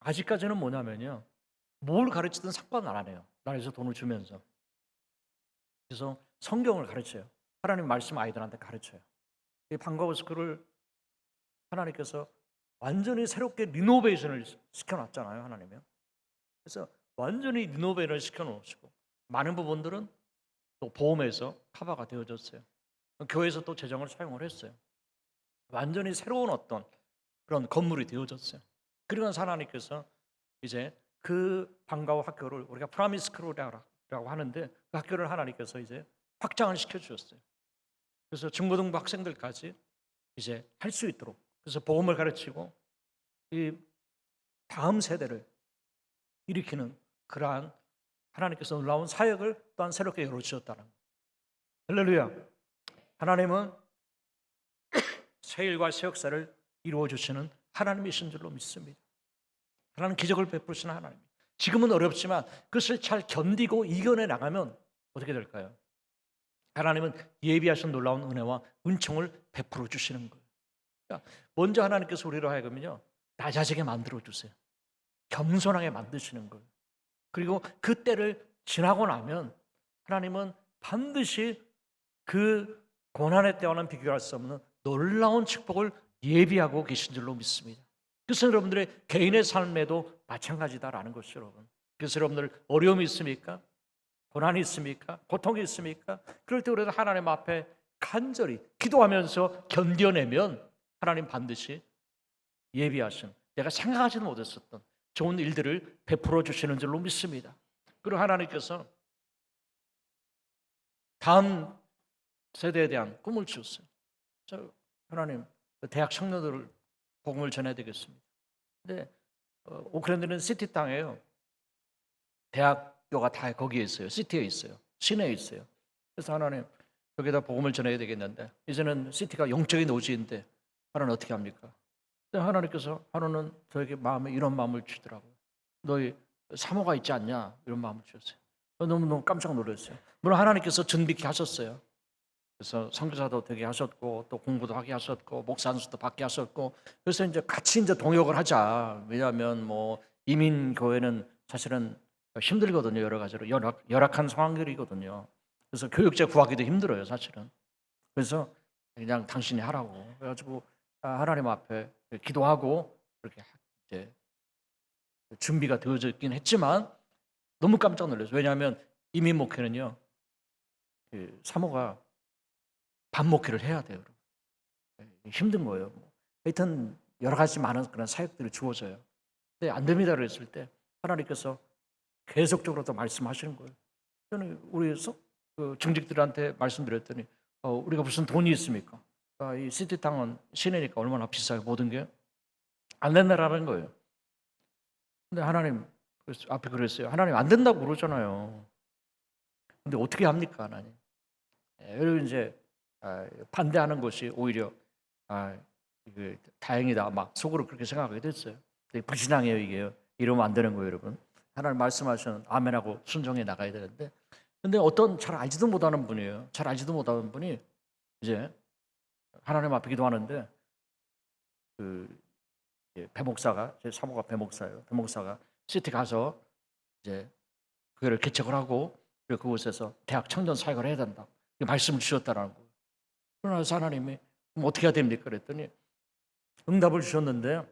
아직까지는 뭐냐면요, 뭘 가르치든 상관 안 해요. 나라에서 돈을 주면서. 그래서 성경을 가르쳐요. 하나님 말씀 아이들한테 가르쳐요. 이 방과후 스쿨을 하나님께서 완전히 새롭게 리노베이션을 시켜놨잖아요, 하나님이요. 그래서 완전히 리노베이션을 시켜놓으시고 많은 부분들은 또 보험에서 커버가 되어졌어요. 교회에서 또 재정을 사용을 했어요. 완전히 새로운 어떤 그런 건물이 되어졌어요. 그리고 나서 하나님께서 이제 그 방과후 학교를 우리가 프라미스 크루라고 하는데, 그 학교를 하나님께서 이제 확장을 시켜주셨어요. 그래서 중고등부 학생들까지 이제 할 수 있도록, 그래서 복음을 가르치고 이 다음 세대를 일으키는 그러한 하나님께서 놀라운 사역을 또한 새롭게 열어주셨다는 거예요. 할렐루야. 하나님은 새 일과 새 역사를 이루어 주시는 하나님이신 줄로 믿습니다. 하나님 기적을 베푸시는 하나님. 지금은 어렵지만 그것을 잘 견디고 이겨내 나가면 어떻게 될까요? 하나님은 예비하신 놀라운 은혜와 은총을 베풀어 주시는 거예요. 그러니까 먼저 하나님께서 우리로 하여금요, 낮아지게 만들어 주세요. 겸손하게 만드시는 거예요. 그리고 그 때를 지나고 나면 하나님은 반드시 그 고난의 때와는 비교할 수 없는 놀라운 축복을 예비하고 계신 줄로 믿습니다. 그래서 여러분들의 개인의 삶에도 마찬가지다라는 것이죠, 여러분. 그래서 여러분들 어려움이 있습니까? 고난이 있습니까? 고통이 있습니까? 그럴 때 우리가 하나님 앞에 간절히 기도하면서 견뎌내면 하나님 반드시 예비하신, 내가 생각하지도 못했었던 좋은 일들을 베풀어 주시는 줄로 믿습니다. 그리고 하나님께서 다음 세대에 대한 꿈을 주었어요. 하나님, 대학 청년들을 복음을 전해야 되겠습니다. 근데 오클랜드는 시티 땅이에요. 대학교가 다 거기에 있어요. 시티에 있어요. 시내에 있어요. 그래서 하나님, 여기다 복음을 전해야 되겠는데 이제는 시티가 영적인 오지인데 하나님 어떻게 합니까? 근데 하나님께서 하나는 저에게 마음에 이런 마음을 주더라고요. 너희 사모가 있지 않냐? 이런 마음을 주셨어요. 너무너무 깜짝 놀랐어요. 물론 하나님께서 준비케 하셨어요. 그래서 선교사도 되게 하셨고 또 공부도 하게 하셨고 목사 안수도 받게 하셨고, 그래서 이제 같이 이제 동역을 하자. 왜냐하면 뭐 이민 교회는 사실은 힘들거든요. 여러 가지로 열악한 상황들이거든요. 그래서 교육자 구하기도 힘들어요, 사실은. 그래서 그냥 당신이 하라고. 그래가지고 하나님 앞에 기도하고 그렇게 이제 준비가 되어져 있긴 했지만 너무 깜짝 놀랐어요. 왜냐하면 이민 목회는요, 그 사모가 반 목회를 해야 돼요. 힘든 거예요. 하여튼 여러 가지 많은 그런 사역들이 주어져요. 근데 안 됩니다 그랬을 때 하나님께서 계속적으로 또 말씀하시는 거예요. 저는 우리 그 중직들한테 말씀드렸더니 우리가 무슨 돈이 있습니까? 이 시티 땅은 시내니까 얼마나 비싸요, 모든 게. 안 된다라는 거예요. 근데 하나님 앞에 그랬어요. 하나님 안 된다고 그러잖아요. 근데 어떻게 합니까, 하나님? 여러분 이제 반대하는 것이 오히려 이게 다행이다 막 속으로 그렇게 생각하게 됐어요. 되게 불신앙이에요, 이게요. 이러면 안 되는 거예요, 여러분. 하나님 말씀하시는 아멘하고 순종해 나가야 되는데, 근데 어떤 잘 알지도 못하는 분이에요. 잘 알지도 못하는 분이 이제 하나님 앞에 기도하는데 그 배목사가, 제 사모가 배목사예요. 배목사가 시티 가서 이제 교회를 개척을 하고 그리고 그곳에서 대학 청년 사역을 해야 된다. 말씀을 주셨다라는 거예요. 그러나서 하나님이 그럼 어떻게 해야 됩니까? 그랬더니 응답을 주셨는데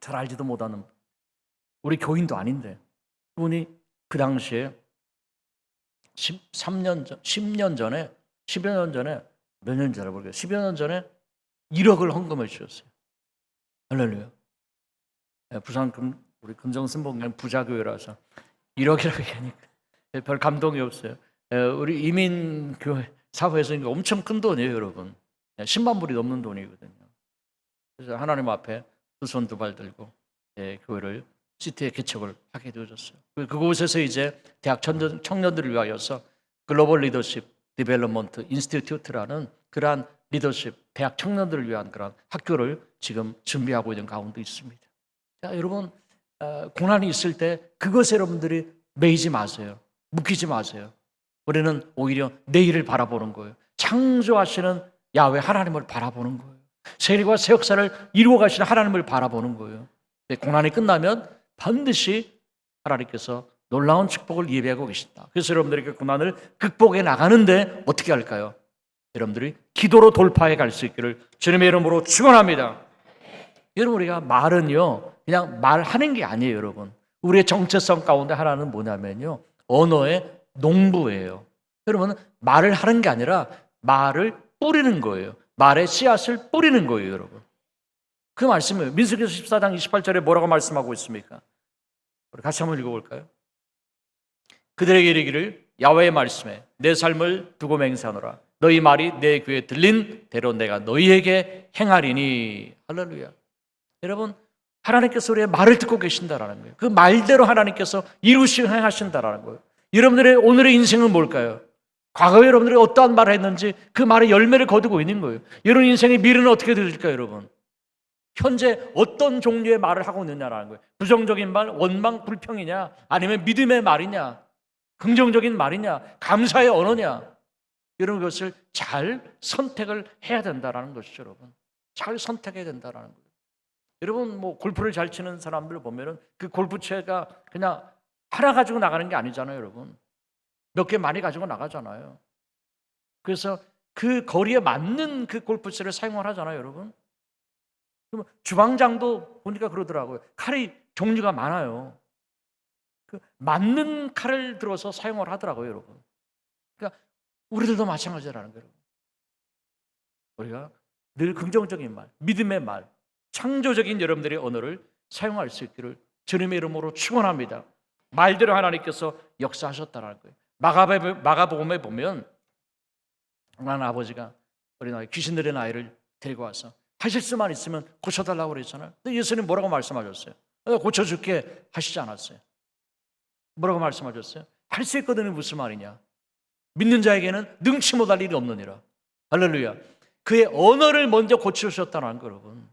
잘 알지도 못하는 우리 교인도 아닌데 그분이 그 당시에 13년 전, 10년 전에 10여 년 전에 몇 년 전에 모르겠어요. 10여 년 전에 1억을 헌금해 주셨어요. 할렐루야. 부산 우리 금정순복음 부자교회라서 1억이라고 얘기하니까 별 감동이 없어요. 우리 이민교회 사회에서 엄청 큰 돈이에요, 여러분. 10만 불이 넘는 돈이거든요. 그래서 하나님 앞에 두 손 두 발 들고 교회를 시티에 개척을 하게 되어졌어요. 그곳에서 이제 대학 청년들을 위하여서 글로벌 리더십 디벨롭먼트 인스티튜트라는 그러한 리더십 대학 청년들을 위한 그런 학교를 지금 준비하고 있는 가운데 있습니다. 자, 여러분 고난이 있을 때 그것에 여러분들이 매이지 마세요. 묶이지 마세요. 우리는 오히려 내일을 바라보는 거예요. 창조하시는 야훼 하나님을 바라보는 거예요. 세일과 새 역사를 이루어 가시는 하나님을 바라보는 거예요. 고난이 끝나면 반드시 하나님께서 놀라운 축복을 예비하고 계신다. 그래서 여러분들에게 고난을 극복해 나가는데 어떻게 할까요? 여러분들이 기도로 돌파해 갈 수 있기를 주님의 이름으로 축원합니다. 여러분, 우리가 말은요 그냥 말하는 게 아니에요. 여러분, 우리의 정체성 가운데 하나는 뭐냐면요, 언어의 농부예요. 여러분, 말을 하는 게 아니라 말을 뿌리는 거예요. 말의 씨앗을 뿌리는 거예요, 여러분. 그 말씀이에요. 민수기서 14장 28절에 뭐라고 말씀하고 있습니까? 우리 같이 한번 읽어볼까요? 그들에게 이르기를 야훼의 말씀에 내 삶을 두고 맹세하노라. 너희 말이 내 귀에 들린 대로 내가 너희에게 행하리니. 할렐루야. 여러분, 하나님께서 우리의 말을 듣고 계신다라는 거예요. 그 말대로 하나님께서 이루시고 행하신다라는 거예요. 여러분들의 오늘의 인생은 뭘까요? 과거에 여러분들이 어떠한 말을 했는지 그 말의 열매를 거두고 있는 거예요. 여러분 인생의 미래는 어떻게 될까요, 여러분? 현재 어떤 종류의 말을 하고 있느냐라는 거예요. 부정적인 말, 원망, 불평이냐, 아니면 믿음의 말이냐, 긍정적인 말이냐, 감사의 언어냐, 이런 것을 잘 선택을 해야 된다라는 것이죠, 여러분. 잘 선택해야 된다라는 거예요. 여러분, 뭐 골프를 잘 치는 사람들 보면은 그 골프채가 그냥 하나 가지고 나가는 게 아니잖아요, 여러분. 몇 개 많이 가지고 나가잖아요. 그래서 그 거리에 맞는 그 골프채를 사용을 하잖아요, 여러분. 그럼 주방장도 보니까 그러더라고요. 칼이 종류가 많아요. 그 맞는 칼을 들어서 사용을 하더라고요, 여러분. 그러니까 우리들도 마찬가지라는 거예요. 우리가 늘 긍정적인 말, 믿음의 말, 창조적인 여러분들의 언어를 사용할 수 있기를 주님의 이름으로 축원합니다. 말대로 하나님께서 역사하셨다는 거예요. 마가복음에 보면 하나님 아버지가 어린아이 귀신 들린 아이를 데리고 와서 하실 수만 있으면 고쳐달라고 그랬잖아요. 근데 예수님 뭐라고 말씀하셨어요? 내가 고쳐줄게 하시지 않았어요. 뭐라고 말씀하셨어요? 할 수 있거든요. 무슨 말이냐? 믿는 자에게는 능치 못할 일이 없느니라. 할렐루야. 그의 언어를 먼저 고쳐주셨다는 거, 여러분.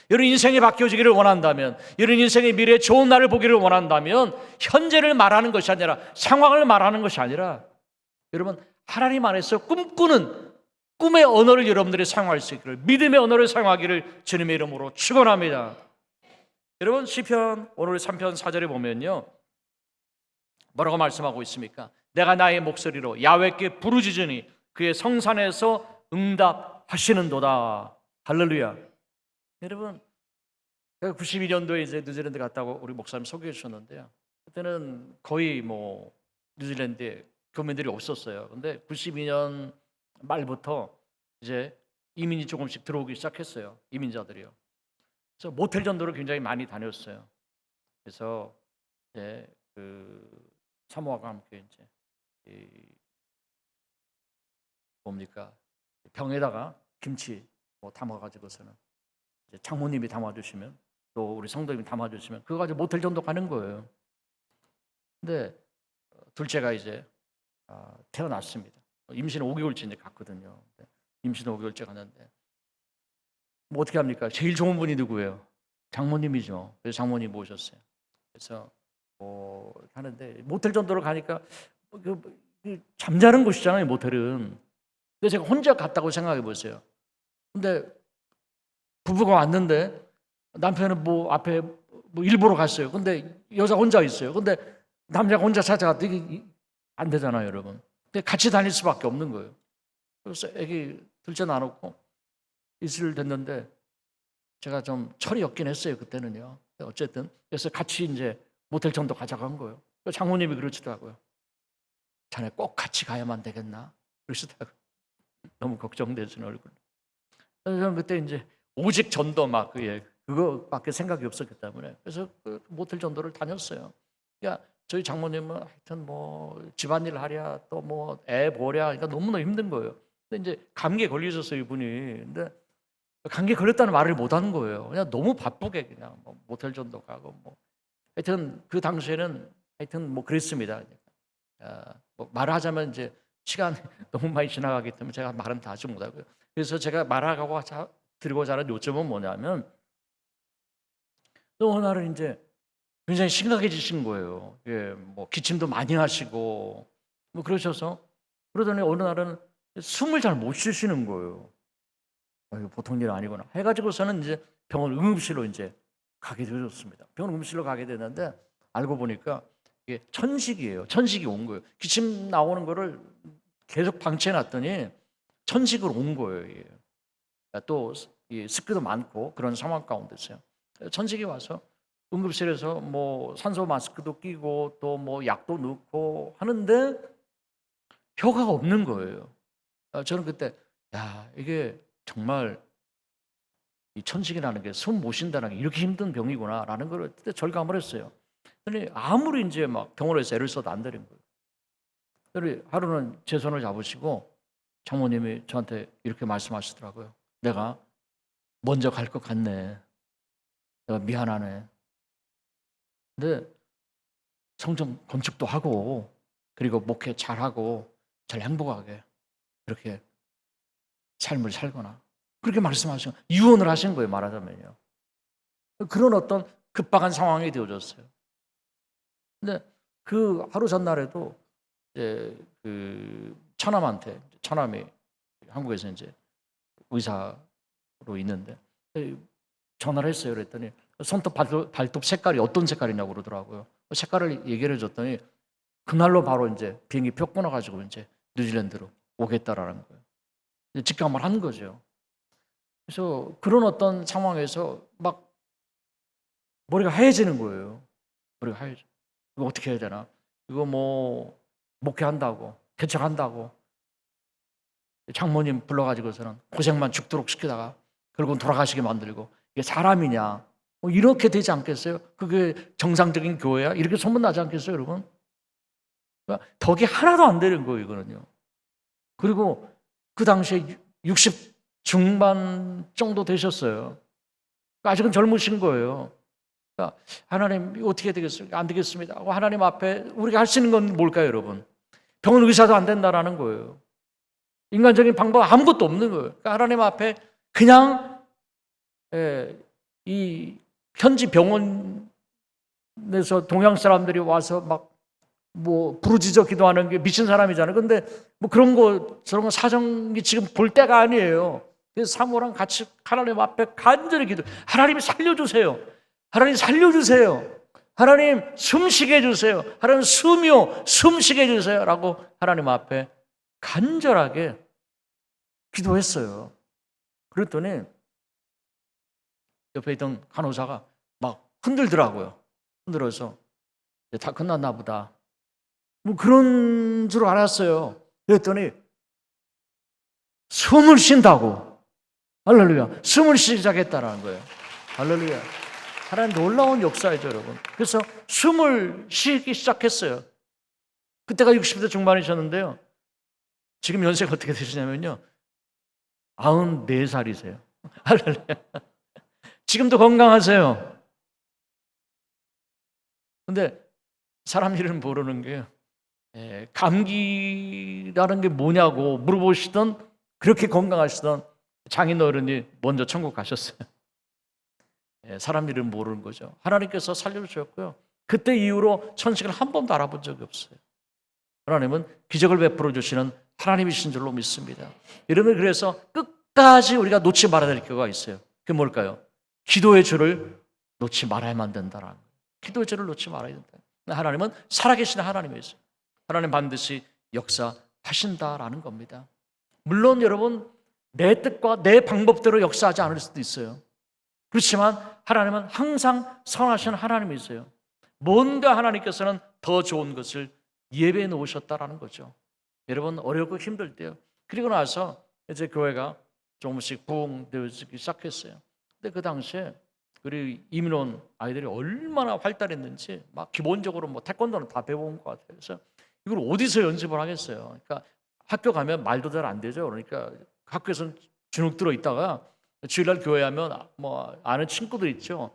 여러분 인생이 바뀌어지기를 원한다면, 여러분 인생의 미래에 좋은 날을 보기를 원한다면 현재를 말하는 것이 아니라, 상황을 말하는 것이 아니라, 여러분 하나님 안에서 꿈꾸는 꿈의 언어를 여러분들이 사용할 수 있기를, 믿음의 언어를 사용하기를 주님의 이름으로 축원합니다. 여러분 시편 오늘 3편 4절에 보면요, 뭐라고 말씀하고 있습니까? 내가 나의 목소리로 야훼께 부르짖으니 그의 성산에서 응답하시는도다. 할렐루야. 여러분 92년도에 이제 뉴질랜드 갔다고 우리 목사님 소개해 주셨는데요, 그때는 거의 뭐 뉴질랜드에 교민들이 없었어요. 근데 92년 말부터 이제 이민이 조금씩 들어오기 시작했어요. 이민자들이요. 그래서 모텔 전도를 굉장히 많이 다녔어요. 그래서 이제 그 사모아가 함께 이제 뭡니까 병에다가 김치 뭐 담아가지고서는 이제 장모님이 담아주시면, 또 우리 성도님이 담아주시면 그거 가지고 모텔 전도 가는 거예요. 근데 둘째가 이제 태어났습니다. 임신 5개월째 이제 갔거든요. 임신 5개월째 갔는데 뭐 어떻게 합니까? 제일 좋은 분이 누구예요? 장모님이죠. 그래서 장모님 모셨어요. 그래서 뭐 하는데 모텔 전도를 가니까 잠자는 곳이잖아요, 모텔은. 근데 제가 혼자 갔다고 생각해 보세요. 근데 부부가 왔는데 남편은 뭐 앞에 뭐 일보러 갔어요. 근데 여자 혼자 있어요. 근데 남자가 혼자 찾아갔더니 이게 안 되잖아요, 여러분. 근데 같이 다닐 수밖에 없는 거예요. 그래서 애기 둘째 놔놓고 이슬 됐는데 제가 좀 철이 없긴 했어요, 그때는요. 어쨌든 그래서 같이 이제 모텔 전도 가자고 한 거예요. 장모님이 그러시더라고요. 자네 꼭 같이 가야만 되겠나? 그러시더라고요. 너무 걱정되시는 얼굴. 저는 그때 이제 오직 전도 막 그거밖에 생각이 없었기 때문에 그래서 그 모텔 전도를 다녔어요. 그러니까 저희 장모님은 하여튼 뭐 집안일 하랴 또 뭐 애 보랴, 그러니까 너무나 힘든 거예요. 근데 이제 감기에 걸리셨어요, 이분이. 근데 감기에 걸렸다는 말을 못 하는 거예요. 그냥 너무 바쁘게 그냥 뭐 모텔 전도 가고 뭐 하여튼 그 당시에는 하여튼 뭐 그랬습니다. 뭐 말하자면 이제 시간이 너무 많이 지나가기 때문에 제가 말은 다 하지 못하고요. 그래서 제가 말하고 드리고자 하는 요점은 뭐냐면, 또 어느 날은 이제 굉장히 심각해지신 거예요. 예, 뭐 기침도 많이 하시고 뭐 그러셔서 그러더니 어느 날은 숨을 잘 못 쉬시는 거예요. 이거 보통 일 아니구나 해가지고서는 이제 병원 응급실로 이제 가게 되었습니다. 병원 응급실로 가게 됐는데 알고 보니까 이게 천식이에요. 천식이 온 거예요. 기침 나오는 거를 계속 방치해놨더니 천식으로 온 거예요. 이게. 또 습기도 많고 그런 상황 가운데서요. 천식이 와서 응급실에서 뭐 산소 마스크도 끼고 또 뭐 약도 넣고 하는데 효과가 없는 거예요. 저는 그때 야, 이게 정말 이 천식이라는 게 숨 못 쉰다는 게 이렇게 힘든 병이구나라는 걸 그때 절감을 했어요. 그런데 아무리 이제 막 병원에서 애를 써도 안 되는 거예요. 그래서 하루는 제 손을 잡으시고 장모님이 저한테 이렇게 말씀하시더라고요. 내가 먼저 갈 것 같네. 내가 미안하네. 근데 성전 건축도 하고 그리고 목회 잘하고 잘 행복하게 그렇게 삶을 살거나 그렇게 말씀하시고 유언을 하신 거예요, 말하자면요. 그런 어떤 급박한 상황이 되어졌어요. 근데 그 하루 전날에도 이제 그 처남이 한국에서 이제 의사로 있는데 전화를 했어요. 그랬더니 손톱 발톱 색깔이 어떤 색깔이냐고 그러더라고요. 색깔을 얘기를 해줬더니 그날로 바로 이제 비행기 표 끊어가지고 이제 뉴질랜드로 오겠다라는 거예요. 직감을 한 거죠. 그래서 그런 어떤 상황에서 막 머리가 하얘지는 거예요. 머리가 하얘져. 이거 어떻게 해야 되나? 이거 뭐 목회한다고, 개척한다고 장모님 불러가지고서는 고생만 죽도록 시키다가 결국은 돌아가시게 만들고 이게 사람이냐? 뭐 이렇게 되지 않겠어요? 그게 정상적인 교회야? 이렇게 소문나지 않겠어요, 여러분? 그러니까 덕이 하나도 안 되는 거예요, 이거는요. 그리고 그 당시에 60 중반 정도 되셨어요. 아직은 젊으신 거예요. 그러니까 하나님 어떻게 되겠어요? 안 되겠습니다. 하나님 앞에 우리가 할 수 있는 건 뭘까요, 여러분? 병원 의사도 안 된다라는 거예요. 인간적인 방법 아무것도 없는 거예요. 그러니까 하나님 앞에 그냥 이 현지 병원에서 동양 사람들이 와서 막 뭐 부르짖어 기도하는 게 미친 사람이잖아요. 근데 뭐 그런 거 저런 거 사정이 지금 볼 때가 아니에요. 그래서 사모랑 같이 하나님 앞에 간절히 기도. 하나님 살려주세요. 하나님 살려주세요. 하나님 숨쉬게 해주세요. 하나님 숨쉬게 해주세요라고 하나님 앞에 간절하게 기도했어요. 그랬더니 옆에 있던 간호사가 막 흔들더라고요. 흔들어서 다 끝났나 보다. 뭐 그런 줄 알았어요. 그랬더니 숨을 쉰다고. 할렐루야. 숨을 쉬기 시작했다는 거예요. 할렐루야. 하나님 놀라운 역사이죠, 여러분. 그래서 숨을 쉬기 시작했어요. 그때가 60대 중반이셨는데요. 지금 연세가 어떻게 되시냐면요. 94살이세요. 할렐루야. 지금도 건강하세요. 근데 사람 일은 모르는 게요. 감기라는 게 뭐냐고 물어보시던 그렇게 건강하시던 장인어른이 먼저 천국 가셨어요. 사람 일은 모르는 거죠. 하나님께서 살려주셨고요. 그때 이후로 천식을 한 번도 알아본 적이 없어요. 하나님은 기적을 베풀어 주시는 하나님이신 줄로 믿습니다. 여러분, 그래서 끝까지 우리가 놓지 말아야 될 거가 있어요. 그게 뭘까요? 기도의 줄을 놓지 말아야만 된다라는 거예요. 기도의 줄을 놓지 말아야 된다. 하나님은 살아계신 하나님이세요. 하나님 반드시 역사하신다라는 겁니다. 물론 여러분, 내 뜻과 내 방법대로 역사하지 않을 수도 있어요. 그렇지만 하나님은 항상 선하신 하나님이세요. 뭔가 하나님께서는 더 좋은 것을 예배해 놓으셨다라는 거죠. 여러분, 어렵고 힘들 때요. 그리고 나서 이제 교회가 조금씩 부흥되기 시작했어요. 근데 그 당시에 우리 이민 온 아이들이 얼마나 활달했는지 막 기본적으로 뭐 태권도는 다 배워온 것 같아요. 그래서 이걸 어디서 연습을 하겠어요. 그러니까 학교 가면 말도 잘 안 되죠. 그러니까 학교에서는 주눅 들어 있다가 주일날 교회 하면 뭐 아는 친구들 있죠.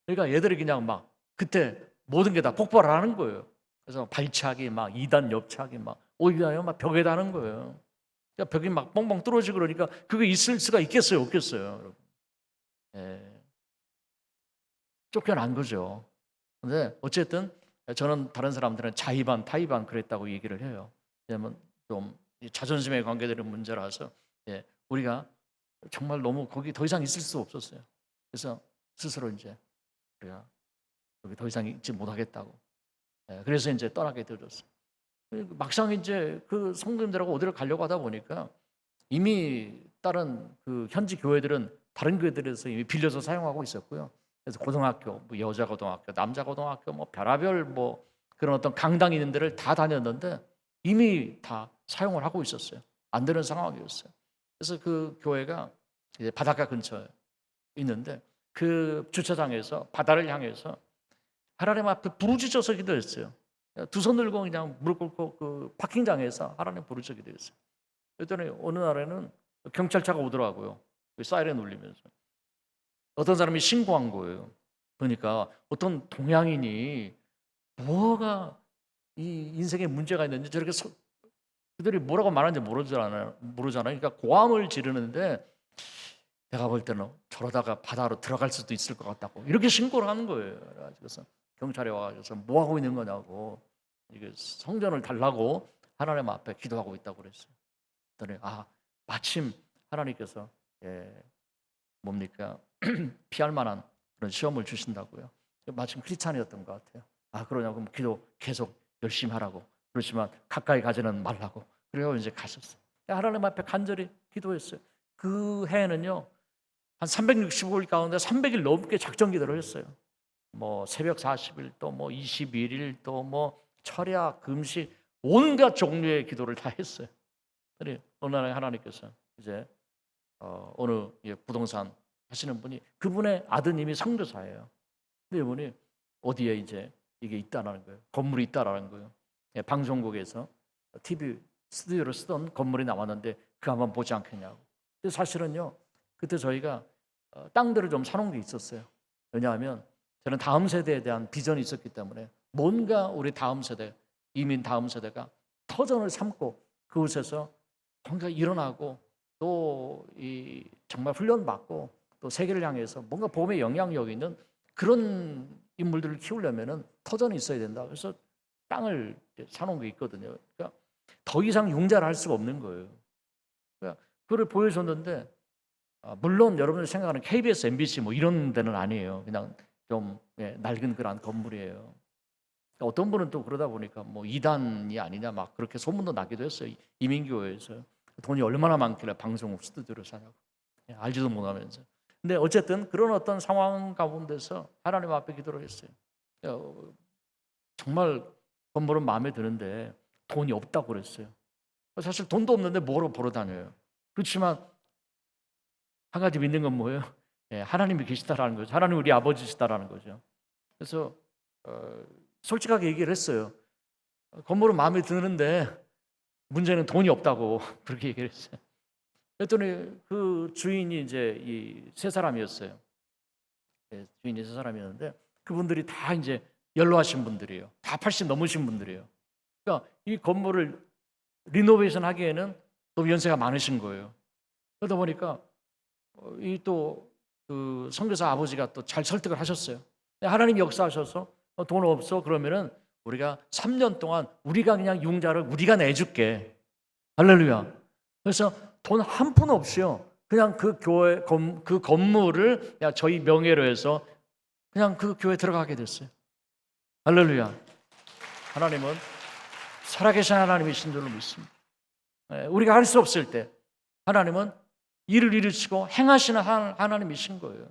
그러니까 얘들이 그냥 막 그때 모든 게 다 폭발을 하는 거예요. 그래서 발차기 막 2단 옆차기 막 오히려 막 벽에다 하는 거예요. 그러니까 벽이 막 뻥뻥 뚫어지고 그러니까 그게 있을 수가 있겠어요, 없겠어요, 여러분? 쫓겨난 거죠. 근데 어쨌든 저는 다른 사람들은 자의반, 타의반 그랬다고 얘기를 해요. 왜냐면 좀 자존심의 관계되는 문제라서 우리가 정말 너무 거기 더 이상 있을 수 없었어요. 그래서 스스로 이제 우리가 여기 더 이상 있지 못하겠다고. 그래서 이제 떠나게 되었어요. 막상 이제 그 성도님들하고 어디를 가려고 하다 보니까 이미 다른 그 현지 교회들은 다른 교회들에서 이미 빌려서 사용하고 있었고요. 그래서 고등학교, 뭐 여자 고등학교, 남자 고등학교, 뭐 별하별 뭐 그런 어떤 강당이 있는 데를 다 다녔는데 이미 다 사용을 하고 있었어요. 안 되는 상황이었어요. 그래서 그 교회가 이제 바닷가 근처에 있는데 그 주차장에서 바다를 향해서 하나님 앞에 부르짖어서 기도했어요. 두 손 들고 그냥 무릎 꿇고 그 파킹장에서 하나님 부르짖어 기도했어요. 그랬더니 어느 날에는 경찰차가 오더라고요. 사이렌 울리면서. 어떤 사람이 신고한 거예요. 그러니까 어떤 동양인이 뭐가 이 인생에 문제가 있는지 저렇게 그들이 뭐라고 말하는지 모르잖아요. 그러니까 고함을 지르는데 내가 볼 때는 저러다가 바다로 들어갈 수도 있을 것 같다고 이렇게 신고를 하는 거예요. 그래서 경찰이 와서 뭐 하고 있는 거냐고 이게 성전을 달라고 하나님 앞에 기도하고 있다고 그랬어요. 그랬더니 마침 하나님께서 뭡니까 피할 만한 그런 시험을 주신다고요. 마침 크리스찬이었던 것 같아요. 그러냐고 그럼 기도 계속 열심히 하라고. 그렇지만 가까이 가지는 말라고. 그래서 이제 가셨어요. 하나님 앞에 간절히 기도했어요. 그 해에는요, 한 365일 가운데 300일 넘게 작정 기도를 했어요. 뭐 새벽 40일, 또 뭐 21일, 또 뭐 철야, 금식, 온갖 종류의 기도를 다 했어요. 그래 어느 날 하나님께서 이제 어느 부동산 하시는 분이, 그분의 아드님이 선교사예요. 근데 이분이 어디에 이제 이게 있다라는 거예요. 건물이 있다라는 거예요. 방송국에서 TV 스튜디오로 쓰던 건물이 나왔는데 그거 한번 보지 않겠냐고. 근데 사실은요, 그때 저희가 땅들을 좀 사놓은 게 있었어요. 왜냐하면 저는 다음 세대에 대한 비전이 있었기 때문에 뭔가 우리 다음 세대, 이민 다음 세대가 터전을 삼고 그곳에서 뭔가 일어나고 또 정말 훈련받고 또 세계를 향해서 뭔가 복음의 영향력이 있는 그런 인물들을 키우려면은 터전이 있어야 된다. 그래서 땅을 사놓은 게 있거든요. 그러니까 더 이상 융자를 할 수가 없는 거예요. 그러니까 그걸 보여줬는데, 물론 여러분들 생각하는 KBS, MBC 뭐 이런 데는 아니에요. 그냥 좀 낡은 그런 건물이에요. 그러니까 어떤 분은 또 그러다 보니까 뭐 이단이 아니냐 막 그렇게 소문도 나기도 했어요. 이민교회에서 돈이 얼마나 많길래 방송국 스튜디오를 사냐고. 알지도 못하면서. 근데 어쨌든 그런 어떤 상황 가운데서 하나님 앞에 기도를 했어요. 정말 건물은 마음에 드는데 돈이 없다고 그랬어요. 사실 돈도 없는데 뭐로 보러 다녀요. 그렇지만 한 가지 믿는 건 뭐예요? 하나님이 계시다라는 거죠. 하나님 우리 아버지시다라는 거죠. 그래서 솔직하게 얘기를 했어요. 건물은 마음에 드는데 문제는 돈이 없다고 그렇게 얘기를 했어요. 그랬더니 그 주인이 이제 이 세 사람이었어요. 주인이 세 사람이었는데 그분들이 다 이제 연로하신 분들이에요. 다 80 넘으신 분들이에요. 그러니까 이 건물을 리노베이션 하기에는 또 연세가 많으신 거예요. 그러다 보니까 이 또 그 선교사 아버지가 또 잘 설득을 하셨어요. 하나님 역사하셔서 돈 없어 그러면은 우리가 3년 동안 우리가 그냥 융자를 우리가 내줄게. 할렐루야. 그래서 돈 한 푼 없이요. 그냥 그 교회 그 건물을 그냥 저희 명예로 해서 그냥 그 교회 들어가게 됐어요. 할렐루야. 하나님은 살아계신 하나님이신 줄로 믿습니다. 우리가 할 수 없을 때 하나님은 일을 이루시고 행하시는 하나님이신 거예요.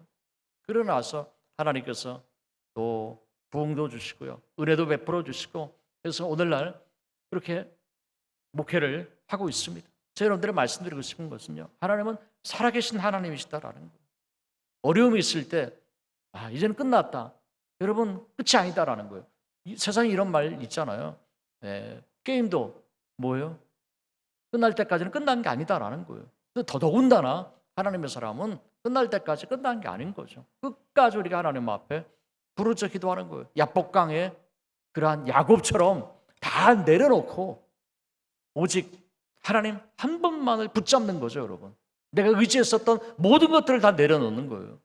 그러고 나서 하나님께서 또 부흥도 주시고요, 은혜도 베풀어 주시고, 그래서 오늘날 그렇게 목회를 하고 있습니다. 제가 여러분들이 말씀드리고 싶은 것은요, 하나님은 살아계신 하나님이시다라는 거예요. 어려움이 있을 때 이제는 끝났다, 여러분 끝이 아니다라는 거예요. 세상에 이런 말 있잖아요. 게임도 뭐예요? 끝날 때까지는 끝난 게 아니다라는 거예요. 더더군다나 하나님의 사람은 끝날 때까지 끝난 게 아닌 거죠. 끝까지 우리가 하나님 앞에 부르짖어 기도하는 거예요. 야복강에 그러한 야곱처럼 다 내려놓고 오직 하나님 한 분만을 붙잡는 거죠, 여러분. 내가 의지했었던 모든 것들을 다 내려놓는 거예요.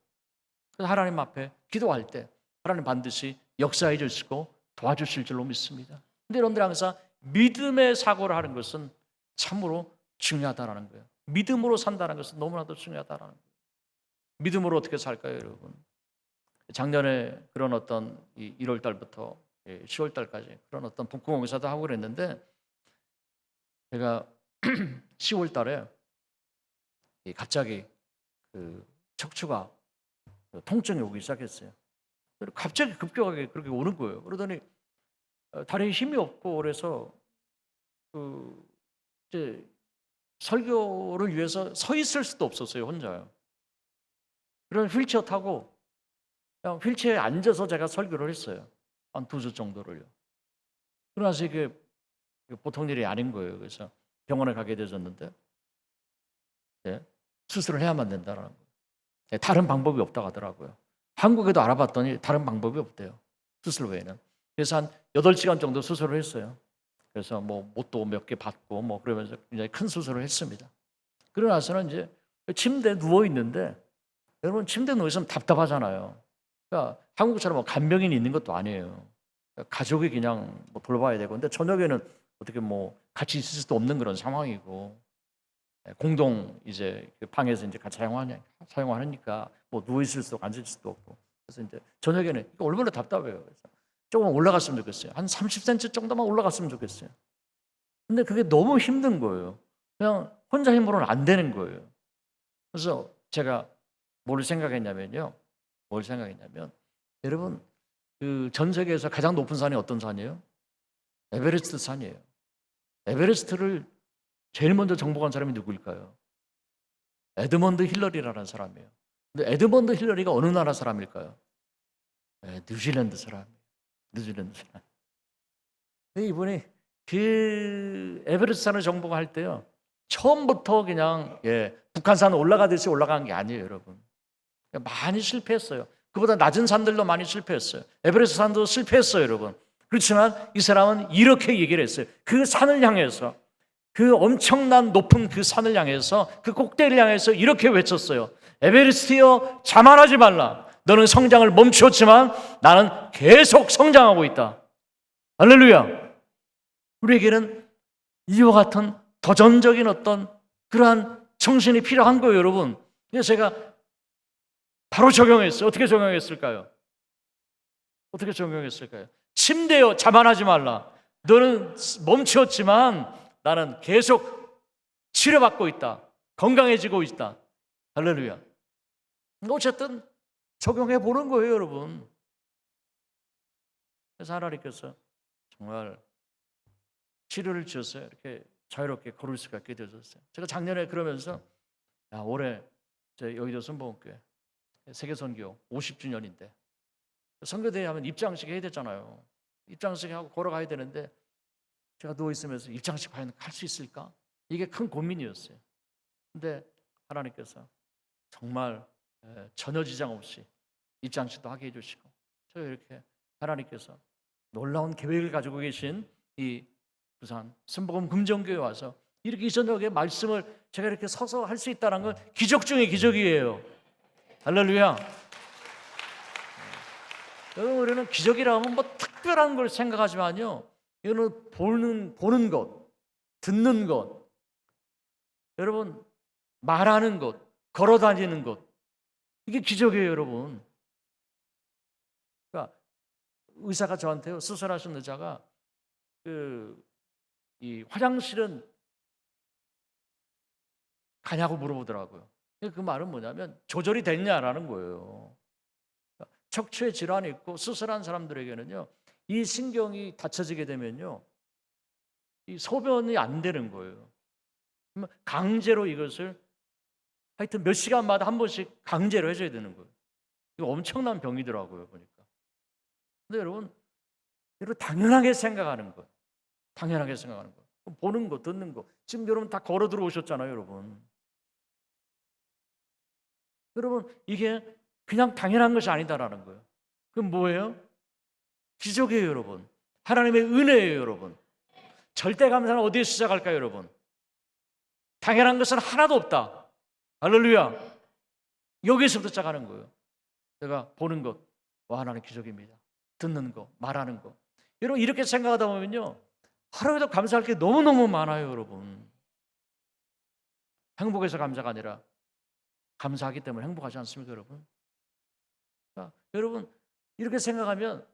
그래서 하나님 앞에 기도할 때 하나님 반드시 역사해 주시고 도와주실 줄로 믿습니다. 근데 여러분들 항상 믿음의 사고를 하는 것은 참으로 중요하다는 거예요. 믿음으로 산다는 것은 너무나도 중요하다는 거예요. 믿음으로 어떻게 살까요, 여러분? 작년에 그런 어떤 1월 달부터 10월 달까지 그런 어떤 북구공사도 하고 그랬는데, 제가 10월 달에 갑자기 그 척추가 통증이 오기 시작했어요. 갑자기 급격하게 그렇게 오는 거예요. 그러더니 다리에 힘이 없고, 그래서 이제 설교를 위해서 서 있을 수도 없었어요, 혼자요. 그런 휠체어 타고 그냥 휠체어에 앉아서 제가 설교를 했어요. 한 2주 정도를요. 그러나서 이게 보통 일이 아닌 거예요. 그래서 병원에 가게 되었는데 수술을 해야만 된다는 거예요. 다른 방법이 없다고 하더라고요. 한국에도 알아봤더니 다른 방법이 없대요, 수술 외에는. 그래서 한 8시간 정도 수술을 했어요. 그래서 뭐 못도 몇 개 받고 뭐 그러면서 굉장히 큰 수술을 했습니다. 그러고 나서는 이제 침대에 누워 있는데, 여러분 침대에 누워 있으면 답답하잖아요. 그러니까 한국처럼 뭐 간병인이 있는 것도 아니에요. 그러니까 가족이 그냥 뭐 돌봐야 되고, 근데 저녁에는 어떻게 뭐 같이 있을 수도 없는 그런 상황이고, 공동 이제 방에서 이제 같이 사용하니까 뭐 누워 있을 수도 없고 앉을 수도 없고, 그래서 이제 저녁에는 얼마나 답답해요. 그래서 조금 올라갔으면 좋겠어요. 한 30cm 정도만 올라갔으면 좋겠어요. 근데 그게 너무 힘든 거예요. 그냥 혼자 힘으로는 안 되는 거예요. 그래서 제가 뭘 생각했냐면 여러분 그 전 세계에서 가장 높은 산이 어떤 산이에요? 에베레스트 산이에요. 에베레스트를 제일 먼저 정복한 사람이 누구일까요? 에드먼드 힐러리라는 사람이에요. 근데 에드먼드 힐러리가 어느 나라 사람일까요? 네, 뉴질랜드 사람이에요. 뉴질랜드 사람. 근데 이분이 그 에베레스트 산을 정복할 때요, 처음부터 그냥 북한산 올라가듯이 올라간 게 아니에요, 여러분. 많이 실패했어요. 그보다 낮은 산들도 많이 실패했어요. 에베레스트 산도 실패했어요, 여러분. 그렇지만 이 사람은 이렇게 얘기를 했어요. 그 산을 향해서, 그 엄청난 높은 그 산을 향해서, 그 꼭대기를 향해서 이렇게 외쳤어요. 에베레스트여, 자만하지 말라. 너는 성장을 멈추었지만 나는 계속 성장하고 있다. 할렐루야. 우리에게는 이와 같은 도전적인 어떤 그러한 정신이 필요한 거예요, 여러분. 그래서 제가 바로 적용했어요. 어떻게 적용했을까요? 어떻게 적용했을까요? 침대여, 자만하지 말라. 너는 멈추었지만 나는 계속 치료받고 있다. 건강해지고 있다. 할렐루야. 어쨌든 적용해 보는 거예요, 여러분. 그래서 하나님께서 정말 치료를 주셨어요. 이렇게 자유롭게 걸을 수가 있게 되었어요. 제가 작년에 그러면서 올해 여의도 순복음교회 세계선교 50주년인데 선교대회 하면 입장식 해야 되잖아요. 입장식 하고 걸어가야 되는데 제가 누워있으면서 입장식 과연 할 수 있을까? 이게 큰 고민이었어요. 근데 하나님께서 정말 전혀 지장 없이 입장식도 하게 해주시고, 저 이렇게 하나님께서 놀라운 계획을 가지고 계신 이 부산 순복음 금정교회에 와서 이렇게 이 저녁에 말씀을 제가 이렇게 서서 할 수 있다는 건 기적 중에 기적이에요. 할렐루야. 여러분, 우리는 기적이라 하면 뭐 특별한 걸 생각하지만요, 이거는 보는 것, 듣는 것, 여러분 말하는 것, 걸어다니는 것, 이게 기적이에요, 여러분. 그러니까 의사가 저한테요, 수술하신 의사가 이 화장실은 가냐고 물어보더라고요. 그 말은 뭐냐면 조절이 됐냐라는 거예요. 척추에 질환이 있고 수술한 사람들에게는요, 이 신경이 닫혀지게 되면요, 이 소변이 안 되는 거예요. 강제로 이것을 하여튼 몇 시간마다 한 번씩 강제로 해줘야 되는 거예요. 이거 엄청난 병이더라고요, 보니까. 근데 여러분, 이거 당연하게 생각하는 거예요. 당연하게 생각하는 거예요. 보는 거, 듣는 거. 지금 여러분 다 걸어 들어오셨잖아요, 여러분. 여러분, 이게 그냥 당연한 것이 아니다라는 거예요. 그럼 뭐예요? 기적이에요, 여러분. 하나님의 은혜예요, 여러분. 절대 감사는 어디에 시작할까요, 여러분? 당연한 것은 하나도 없다. 할렐루야. 여기서부터 시작하는 거예요. 내가 보는 것, 하나님 기적입니다. 듣는 거, 말하는 거. 여러분, 이렇게 생각하다 보면요, 하루에도 감사할 게 너무너무 많아요, 여러분. 행복해서 감사가 아니라 감사하기 때문에 행복하지 않습니까, 여러분? 자, 여러분, 이렇게 생각하면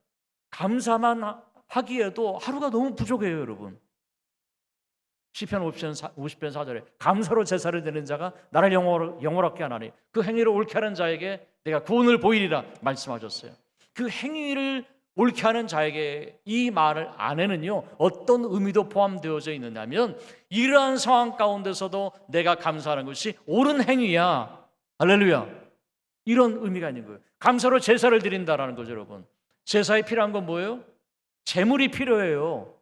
감사만 하기에도 하루가 너무 부족해요, 여러분. 시편 50편 4절에 감사로 제사를 드리는 자가 나를 영원롭게 하나니 그 행위를 옳게 하는 자에게 내가 구원을 보이리라 말씀하셨어요. 그 행위를 옳게 하는 자에게 이 말을 안에는요, 어떤 의미도 포함되어져 있느냐면 이러한 상황 가운데서도 내가 감사하는 것이 옳은 행위야. 할렐루야. 이런 의미가 있는 거예요. 감사로 제사를 드린다라는 거죠, 여러분. 제사에 필요한 건 뭐예요? 제물이 필요해요.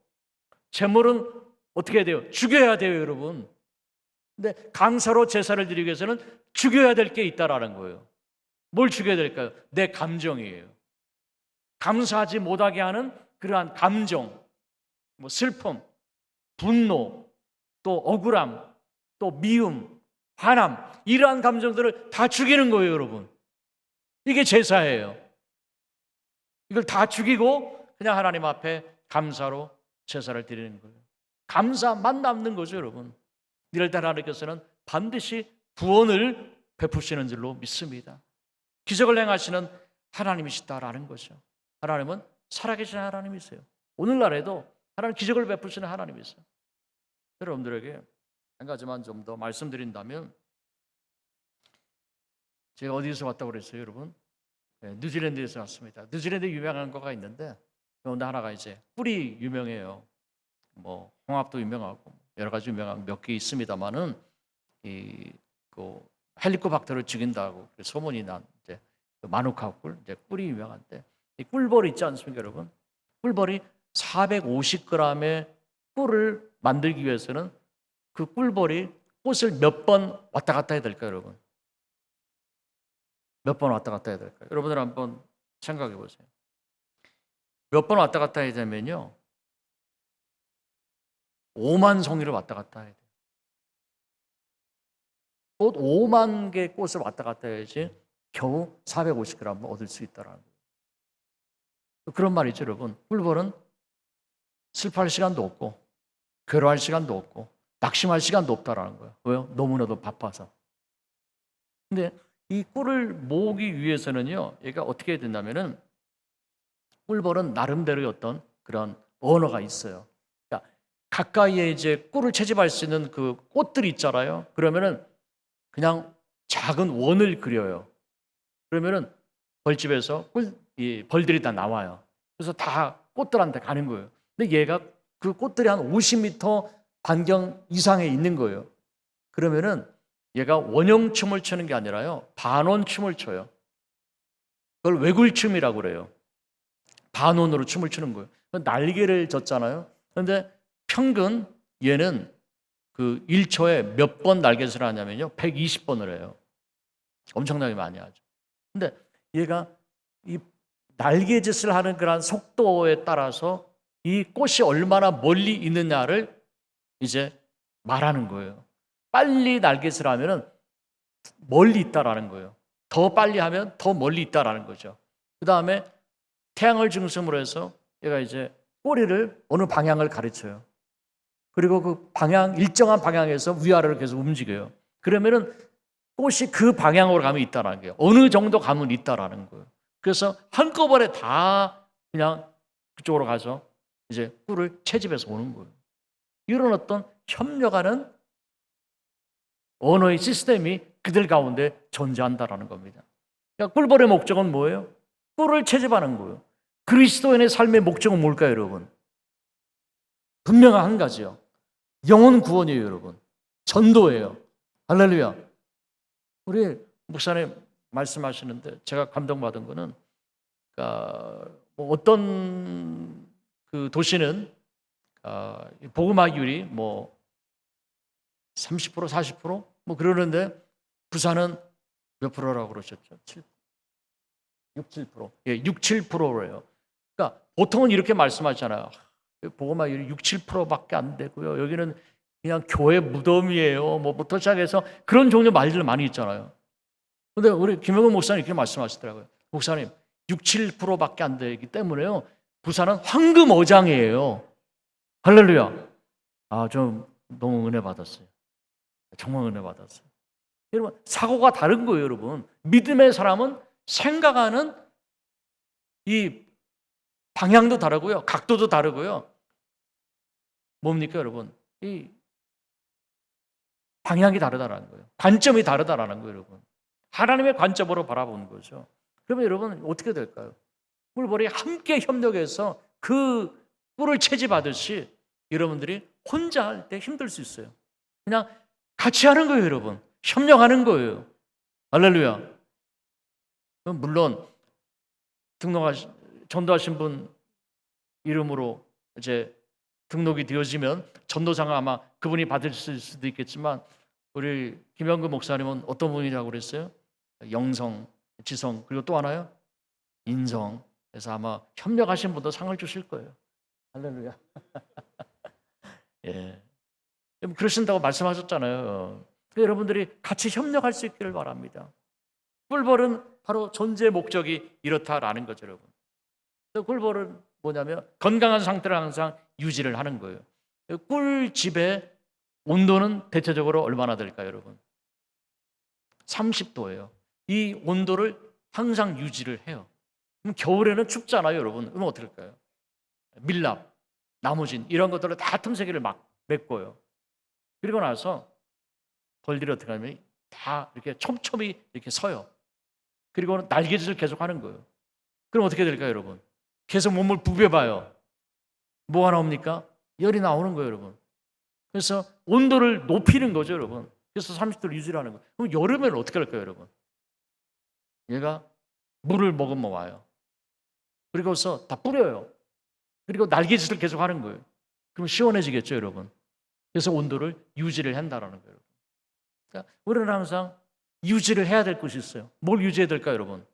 제물은 어떻게 해야 돼요? 죽여야 돼요, 여러분. 근데 감사로 제사를 드리기 위해서는 죽여야 될 게 있다라는 거예요. 뭘 죽여야 될까요? 내 감정이에요. 감사하지 못하게 하는 그러한 감정, 슬픔, 분노, 또 억울함, 또 미움, 화남, 이러한 감정들을 다 죽이는 거예요, 여러분. 이게 제사예요. 이걸 다 죽이고 그냥 하나님 앞에 감사로 제사를 드리는 거예요. 감사만 남는 거죠, 여러분. 이럴 때 하나님께서는 반드시 구원을 베푸시는 줄로 믿습니다. 기적을 행하시는 하나님이시다라는 거죠. 하나님은 살아계신 하나님이세요. 오늘날에도 하나님 기적을 베푸시는 하나님이세요. 여러분들에게 한 가지만 좀 더 말씀드린다면, 제가 어디서 왔다고 그랬어요, 여러분? 네, 뉴질랜드에서 왔습니다. 뉴질랜드 유명한 거가 있는데, 그런데 하나가 이제 꿀이 유명해요. 뭐 홍합도 유명하고 여러 가지 유명한 몇 개 있습니다만은, 이그 헬리코박터를 죽인다고 소문이 난 이제 마누카 꿀, 이제 꿀이 유명한데, 이 꿀벌 있지 않습니까, 여러분? 꿀벌이 450g의 꿀을 만들기 위해서는 그 꿀벌이 꽃을 몇 번 왔다 갔다 해야 될까요, 여러분? 몇 번 왔다 갔다 해야 될까요? 여러분들 한번 생각해 보세요. 몇 번 왔다 갔다 해야 되면요, 5만 송이를 왔다 갔다 해야 돼요. 꽃 5만 개 꽃을 왔다 갔다 해야지 겨우 450g 얻을 수 있다라는 거예요. 그런 말이죠, 여러분. 꿀벌은 슬퍼할 시간도 없고 괴로워할 시간도 없고 낙심할 시간도 없다라는 거예요. 왜요? 너무나도 바빠서. 근데 이 꿀을 모으기 위해서는요, 얘가 어떻게 해야 된다면은, 꿀벌은 나름대로의 어떤 그런 언어가 있어요. 그러니까 가까이에 이제 꿀을 채집할 수 있는 그 꽃들이 있잖아요. 그러면은 그냥 작은 원을 그려요. 그러면은 벌집에서 이 벌들이 다 나와요. 그래서 다 꽃들한테 가는 거예요. 근데 얘가 그 꽃들이 한 50m 반경 이상에 있는 거예요. 그러면은 얘가 원형춤을 추는 게 아니라요, 반원춤을 춰요. 그걸 외굴춤이라고 그래요. 반원으로 춤을 추는 거예요. 날개를 졌잖아요. 그런데 평균 얘는 그 1초에 몇 번 날개짓을 하냐면요, 120번을 해요. 엄청나게 많이 하죠. 근데 얘가 이 날개짓을 하는 그런 속도에 따라서 이 꽃이 얼마나 멀리 있느냐를 이제 말하는 거예요. 빨리 날개짓을 하면은 멀리 있다라는 거예요. 더 빨리 하면 더 멀리 있다라는 거죠. 그 다음에 태양을 중심으로 해서 얘가 이제 꼬리를 어느 방향을 가르쳐요. 그리고 그 방향, 일정한 방향에서 위아래로 계속 움직여요. 그러면은 꽃이 그 방향으로 가면 있다라는 거예요. 어느 정도 가면 있다라는 거예요. 그래서 한꺼번에 다 그냥 그쪽으로 가서 이제 꿀을 채집해서 오는 거예요. 이런 어떤 협력하는 언어의 시스템이 그들 가운데 존재한다라는 겁니다. 그러니까 꿀벌의 목적은 뭐예요? 꿀을 채집하는 거예요. 그리스도인의 삶의 목적은 뭘까요, 여러분? 분명한 한 가지요. 영혼 구원이에요, 여러분. 전도예요. 할렐루야. 우리 목사님 말씀하시는데 제가 감동받은 거는, 그러니까 뭐 어떤 그 도시는 복음화율이 뭐 30% 40%뭐 그러는데, 부산은 몇 프로라고 그러셨죠? 6, 7%. 예, 6, 7%래요. 그러니까 보통은 이렇게 말씀하잖아요. 복음화율이 6, 7%밖에 안 되고요. 여기는 그냥 교회 무덤이에요. 뭐부터 시작해서 그런 종류 말들 많이 있잖아요. 근데 우리 김영근 목사님 이렇게 말씀하시더라고요. 목사님, 6, 7%밖에 안 되기 때문에요, 부산은 황금 어장이에요. 할렐루야. 아, 좀 너무 은혜 받았어요. 정말 은혜 받았어요. 여러분, 사고가 다른 거예요, 여러분. 믿음의 사람은 생각하는 이 방향도 다르고요, 각도도 다르고요. 뭡니까, 여러분? 이 방향이 다르다라는 거예요. 관점이 다르다라는 거예요, 여러분. 하나님의 관점으로 바라보는 거죠. 그러면 여러분 어떻게 될까요? 꿀벌이 함께 협력해서 그 꿀을 채집하듯이 여러분들이 혼자 할 때 힘들 수 있어요. 그냥 같이 하는 거예요, 여러분. 협력하는 거예요. 할렐루야. 물론 전도하신 분 이름으로 이제 등록이 되어지면 전도상을 아마 그분이 받을 수도 있겠지만, 우리 김영근 목사님은 어떤 분이라고 그랬어요? 영성, 지성, 그리고 또 하나요? 인성. 그래서 아마 협력하신 분도 상을 주실 거예요. 할렐루야. 예. 그러신다고 말씀하셨잖아요. 여러분들이 같이 협력할 수 있기를 바랍니다. 꿀벌은 바로 존재 목적이 이렇다라는 거죠, 여러분. 꿀벌은 뭐냐면 건강한 상태를 항상 유지를 하는 거예요. 꿀집의 온도는 대체적으로 얼마나 될까요, 여러분? 30도예요. 이 온도를 항상 유지를 해요. 그럼 겨울에는 춥잖아요, 여러분. 그럼 어떻게 할까요? 밀랍, 나무진 이런 것들을 다 틈새기를 막 메꿔요. 그리고 나서 벌들이 어떻게 하면 다 이렇게 촘촘히 이렇게 서요. 그리고는 날개짓을 계속 하는 거예요. 그럼 어떻게 될까요, 여러분? 계속 몸을 부벼봐요. 뭐가 나옵니까? 열이 나오는 거예요, 여러분. 그래서 온도를 높이는 거죠, 여러분. 그래서 30도를 유지하는 거예요. 그럼 여름에는 어떻게 할까요, 여러분? 얘가 물을 먹으면 와요. 그리고서 다 뿌려요. 그리고 날개짓을 계속 하는 거예요. 그럼 시원해지겠죠, 여러분. 그래서 온도를 유지를 한다라는 거예요. 그러니까 우리는 항상 유지를 해야 될 것이 있어요. 뭘 유지해야 될까요, 여러분?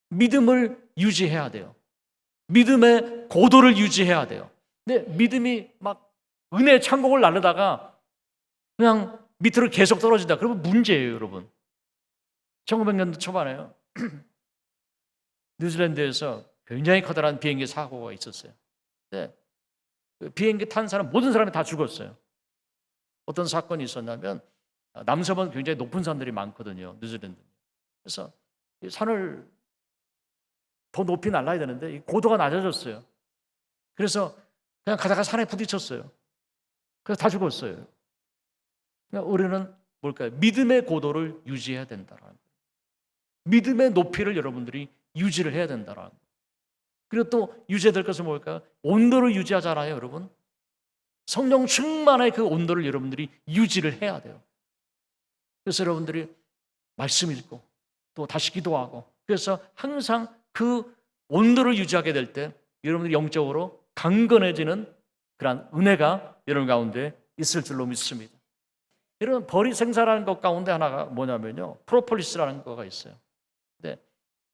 믿음을 유지해야 돼요. 믿음의 고도를 유지해야 돼요. 근데 믿음이 막 은혜의 창공을 나르다가 그냥 밑으로 계속 떨어진다. 그러면 문제예요, 여러분. 1900년도 초반에요. 뉴질랜드에서 굉장히 커다란 비행기 사고가 있었어요. 근데 그 비행기 탄 사람 모든 사람이 다 죽었어요. 어떤 사건이 있었냐면 남섬은 굉장히 높은 산들이 많거든요, 뉴질랜드. 그래서 이 산을 더 높이 날아야 되는데 이 고도가 낮아졌어요. 그래서 그냥 가다가 산에 부딪혔어요. 그래서 다 죽었어요. 그러니까 우리는 뭘까요? 믿음의 고도를 유지해야 된다라는 거예요. 믿음의 높이를 여러분들이 유지를 해야 된다라는 거예요. 그리고 또 유지해야 될 것은 뭘까요? 온도를 유지하잖아요, 여러분. 성령 충만의 그 온도를 여러분들이 유지를 해야 돼요. 그래서 여러분들이 말씀 읽고 또 다시 기도하고 그래서 항상 그 온도를 유지하게 될 때 여러분들이 영적으로 강건해지는 그런 은혜가 여러분 가운데 있을 줄로 믿습니다. 여러분 벌이 생산하는 것 가운데 하나가 뭐냐면요, 프로폴리스라는 거가 있어요. 근데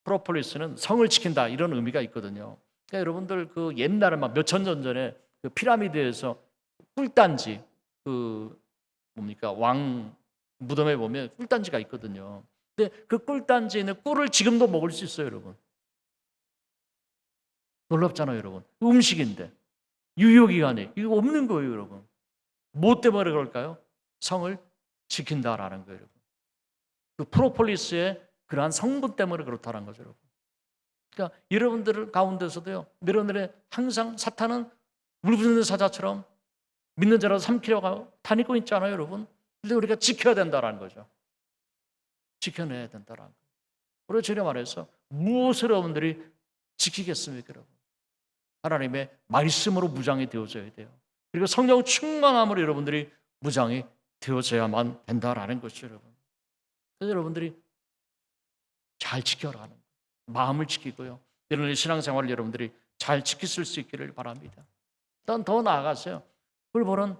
프로폴리스는 성을 지킨다 이런 의미가 있거든요. 그러니까 여러분들 그 옛날에 막 몇천 년 전에 그 피라미드에서 꿀단지 그 뭡니까 왕 무덤에 보면 꿀단지가 있거든요. 근데 그 꿀단지에 있는 꿀을 지금도 먹을 수 있어요, 여러분. 놀랍잖아요, 여러분. 음식인데 유효기간에 이거 없는 거예요, 여러분. 뭐 때문에 그럴까요? 성을 지킨다라는 거예요, 여러분. 그 프로폴리스의 그러한 성분 때문에 그렇다는 거죠, 여러분. 그러니까 여러분들 가운데서도요, 여러분들의 항상 사탄은 물부짖는 사자처럼 믿는 자라도 삼키려고 다니고 있잖아요, 여러분. 근데 우리가 지켜야 된다라는 거죠. 지켜내야 된다라는 거예요. 우리가 전에 말해서 무엇을 여러분들이 지키겠습니까, 여러분? 하나님의 말씀으로 무장이 되어져야 돼요. 그리고 성령 충만함으로 여러분들이 무장이 되어져야만 된다라는 것이죠, 여러분. 그래서 여러분들이 잘 지켜라는 거예요. 마음을 지키고요. 여러분의 신앙생활을 여러분들이 잘 지키실 수 있기를 바랍니다. 일단 더 나아가서요. 꿀벌은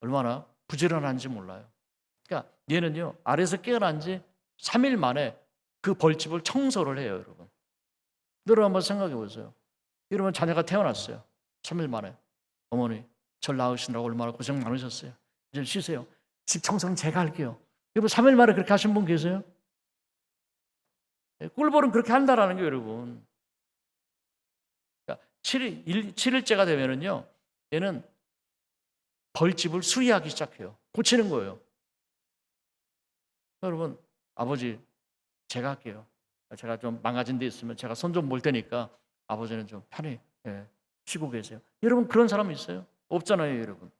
얼마나 부지런한지 몰라요. 그러니까 얘는요, 아래에서 깨어난 지 3일 만에 그 벌집을 청소를 해요, 여러분. 여러분 한번 생각해 보세요. 여러분 자녀가 태어났어요. 3일 만에. 어머니, 절 낳으시느라고 얼마나 고생 많으셨어요. 이제 쉬세요. 집 청소는 제가 할게요. 여러분 3일 만에 그렇게 하신 분 계세요? 꿀벌은 그렇게 한다라는 거예요, 여러분. 그러니까 7일째가 되면은요, 얘는 벌집을 수리하기 시작해요. 고치는 거예요. 여러분, 아버지, 제가 할게요. 제가 좀 망가진 데 있으면 제가 손 좀 볼 테니까 아버지는 좀 편히 쉬고 계세요. 여러분, 그런 사람 있어요? 없잖아요, 여러분.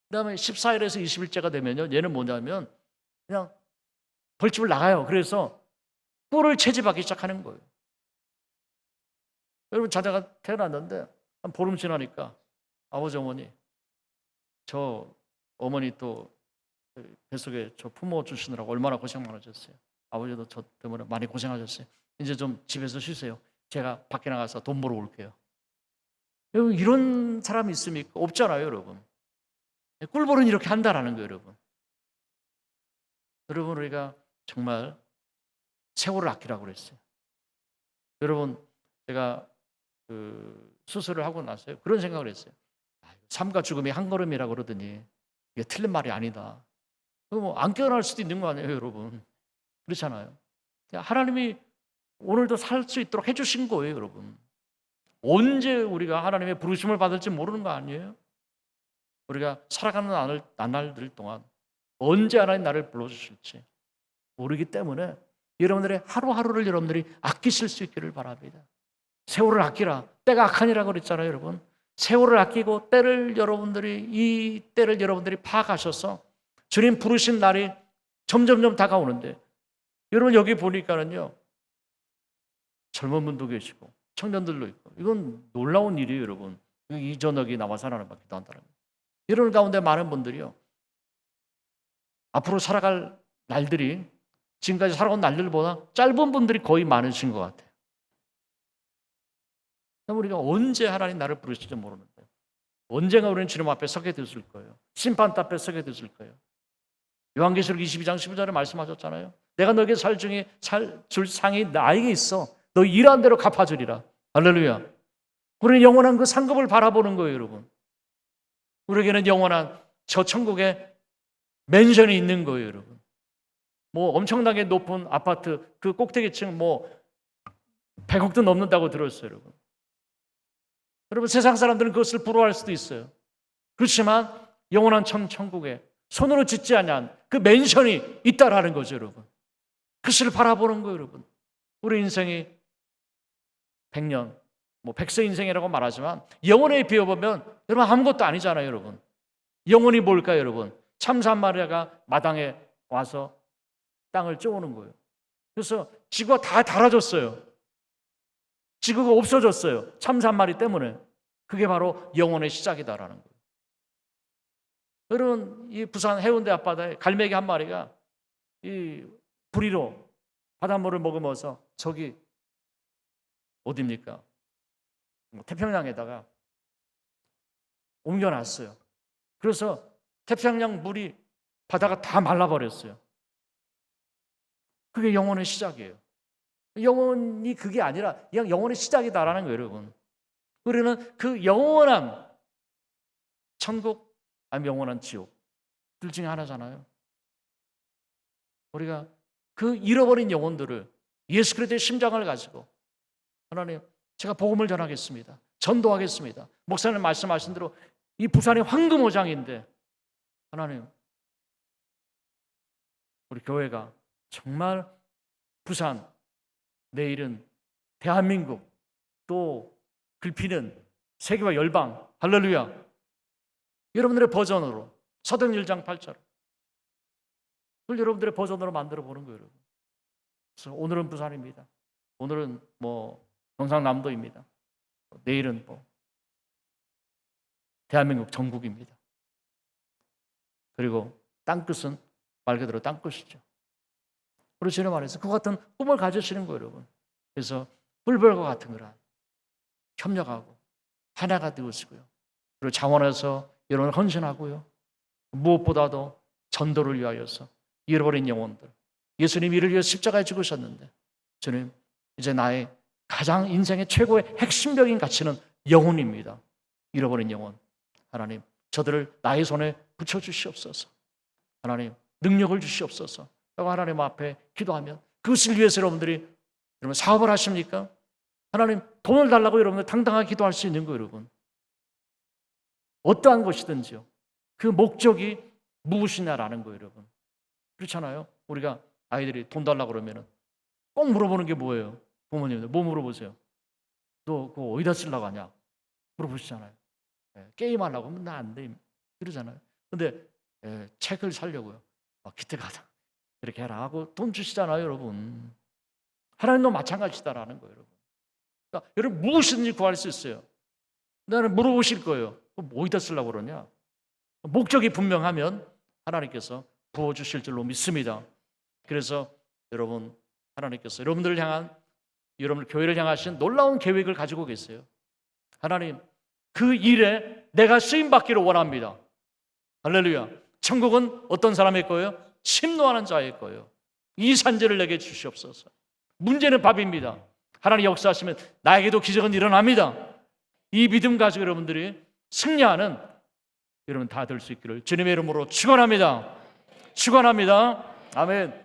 그 다음에 14일에서 20일째가 되면요, 얘는 뭐냐면 그냥 벌집을 나가요. 그래서 꿀을 채집하기 시작하는 거예요. 여러분, 자녀가 태어났는데 한 보름 지나니까 아버지, 어머니, 저 어머니 또 뱃속에 저 품어 주시느라고 얼마나 고생 많으셨어요. 아버지도 저 때문에 많이 고생하셨어요. 이제 좀 집에서 쉬세요. 제가 밖에 나가서 돈 벌어 올게요. 여러분, 이런 사람이 있습니까? 없잖아요, 여러분. 꿀벌은 이렇게 한다라는 거예요, 여러분. 여러분, 우리가 정말 세월을 아끼라고 그랬어요. 여러분, 제가 그 수술을 하고 나서요, 그런 생각을 했어요. 삶과 죽음이 한 걸음이라고 그러더니 이게 틀린 말이 아니다. 뭐 안 깨어날 수도 있는 거 아니에요, 여러분. 그렇잖아요. 하나님이 오늘도 살 수 있도록 해주신 거예요, 여러분. 언제 우리가 하나님의 부르심을 받을지 모르는 거 아니에요? 우리가 살아가는 나날들 동안 언제 하나님 나를 불러주실지 모르기 때문에 여러분들의 하루하루를 여러분들이 아끼실 수 있기를 바랍니다. 세월을 아끼라. 때가 악하니라고 그랬잖아요, 여러분. 세월을 아끼고 이 때를 여러분들이 파악하셔서 주님 부르신 날이 점점점 다가오는데, 여러분 여기 보니까는요, 젊은 분도 계시고 청년들도 있고, 이건 놀라운 일이에요. 여러분, 이 저녁이 나와서 하나님 앞에 기도한다는 거예요. 이런 가운데 많은 분들이요, 앞으로 살아갈 날들이 지금까지 살아온 날들보다 짧은 분들이 거의 많으신 것 같아요. 우리가 언제 하나님 나를 부르실지 모르는데, 언젠가 우리는 주님 앞에 서게 됐을 거예요. 심판대 앞에 서게 됐을 거예요. 요한계시록 22장 15절에 말씀하셨잖아요. 내가 너에게 줄 상이 나에게 있어. 너 일한 대로 갚아주리라. 할렐루야. 우리는 영원한 그 상급을 바라보는 거예요, 여러분. 우리에게는 영원한 저 천국에 맨션이 있는 거예요, 여러분. 뭐 엄청나게 높은 아파트 그 꼭대기층 뭐 100억도 넘는다고 들었어요, 여러분. 여러분, 세상 사람들은 그것을 부러워할 수도 있어요. 그렇지만 영원한 천국에 손으로 짓지 않은 그 맨션이 있다라는 거죠, 여러분. 그것을 바라보는 거예요, 여러분. 우리 인생이 100년, 뭐 100세 인생이라고 말하지만 영원에 비워보면 여러분 아무것도 아니잖아요, 여러분. 영원이 뭘까요, 여러분? 참새 한 마리가 마당에 와서 땅을 쪼우는 거예요. 그래서 지구가 다 닳아졌어요. 지구가 없어졌어요. 참새 한 마리 때문에. 그게 바로 영혼의 시작이다라는 거예요. 여러분, 이 부산 해운대 앞바다에 갈매기 한 마리가 이 부리로 바닷물을 머금어서 저기 어디입니까? 태평양에다가 옮겨놨어요. 그래서 태평양 물이 바다가 다 말라버렸어요. 그게 영혼의 시작이에요. 영혼이 그게 아니라 그냥 영혼의 시작이다라는 거예요, 여러분. 우리는 그 영원한 천국 아니면 영원한 지옥 둘 중에 하나잖아요. 우리가 그 잃어버린 영혼들을 예수 그리스도의 심장을 가지고 하나님, 제가 복음을 전하겠습니다. 전도하겠습니다. 목사님 말씀하신 대로 이 부산이 황금오장인데 하나님, 우리 교회가 정말 부산, 내일은 대한민국, 또 글피는 세계와 열방, 할렐루야. 여러분들의 버전으로 서등 1장 8절 그걸 여러분들의 버전으로 만들어 보는 거예요, 여러분. 그래서 오늘은 부산입니다. 오늘은 뭐 경상남도입니다. 내일은 뭐 대한민국 전국입니다. 그리고 땅끝은 말 그대로 땅끝이죠. 그리고 주님 안에서 그 같은 꿈을 가지시는 거예요, 여러분. 그래서 뿔벌과 같은 거라 협력하고 하나가 되으시고요. 그리고 자원해서 여러분을 헌신하고요. 무엇보다도 전도를 위하여서 잃어버린 영혼들, 예수님이 이를 위해 십자가에 죽으셨는데 주님, 이제 나의 가장 인생의 최고의 핵심적인 가치는 영혼입니다. 잃어버린 영혼, 하나님, 저들을 나의 손에 붙여주시옵소서. 하나님, 능력을 주시옵소서. 라고 하나님 앞에 기도하면 그것을 위해서 여러분들이 사업을 하십니까? 하나님, 돈을 달라고 여러분들 당당하게 기도할 수 있는 거예요, 여러분. 어떠한 것이든지요. 그 목적이 무엇이냐라는 거예요, 여러분. 그렇잖아요. 우리가 아이들이 돈 달라고 그러면 꼭 물어보는 게 뭐예요? 부모님들 뭐 물어보세요? 너 그거 어디다 쓰려고 하냐? 물어보시잖아요. 게임하려고 하면 나 안 돼. 그러잖아요. 근데 책을 사려고요. 기대 가자. 이렇게 해라 하고 돈 주시잖아요, 여러분. 하나님도 마찬가지다라는 거예요, 여러분. 그러니까 여러분 무엇이든지 구할 수 있어요. 나는 물어보실 거예요. 뭐 어디다 쓰려고 그러냐? 목적이 분명하면 하나님께서 부어주실 줄로 믿습니다. 그래서 여러분, 하나님께서 여러분들을 향한, 여러분 교회를 향하신 놀라운 계획을 가지고 계세요. 하나님, 그 일에 내가 쓰임받기를 원합니다. 할렐루야. 천국은 어떤 사람의 거예요? 심노하는 자의 거예요. 이 산지를 내게 주시옵소서. 문제는 밥입니다. 하나님 역사하시면 나에게도 기적은 일어납니다. 이 믿음 가지고 여러분들이 승리하는 여러분 다 될 수 있기를 주님의 이름으로 축원합니다. 축원합니다. 아멘.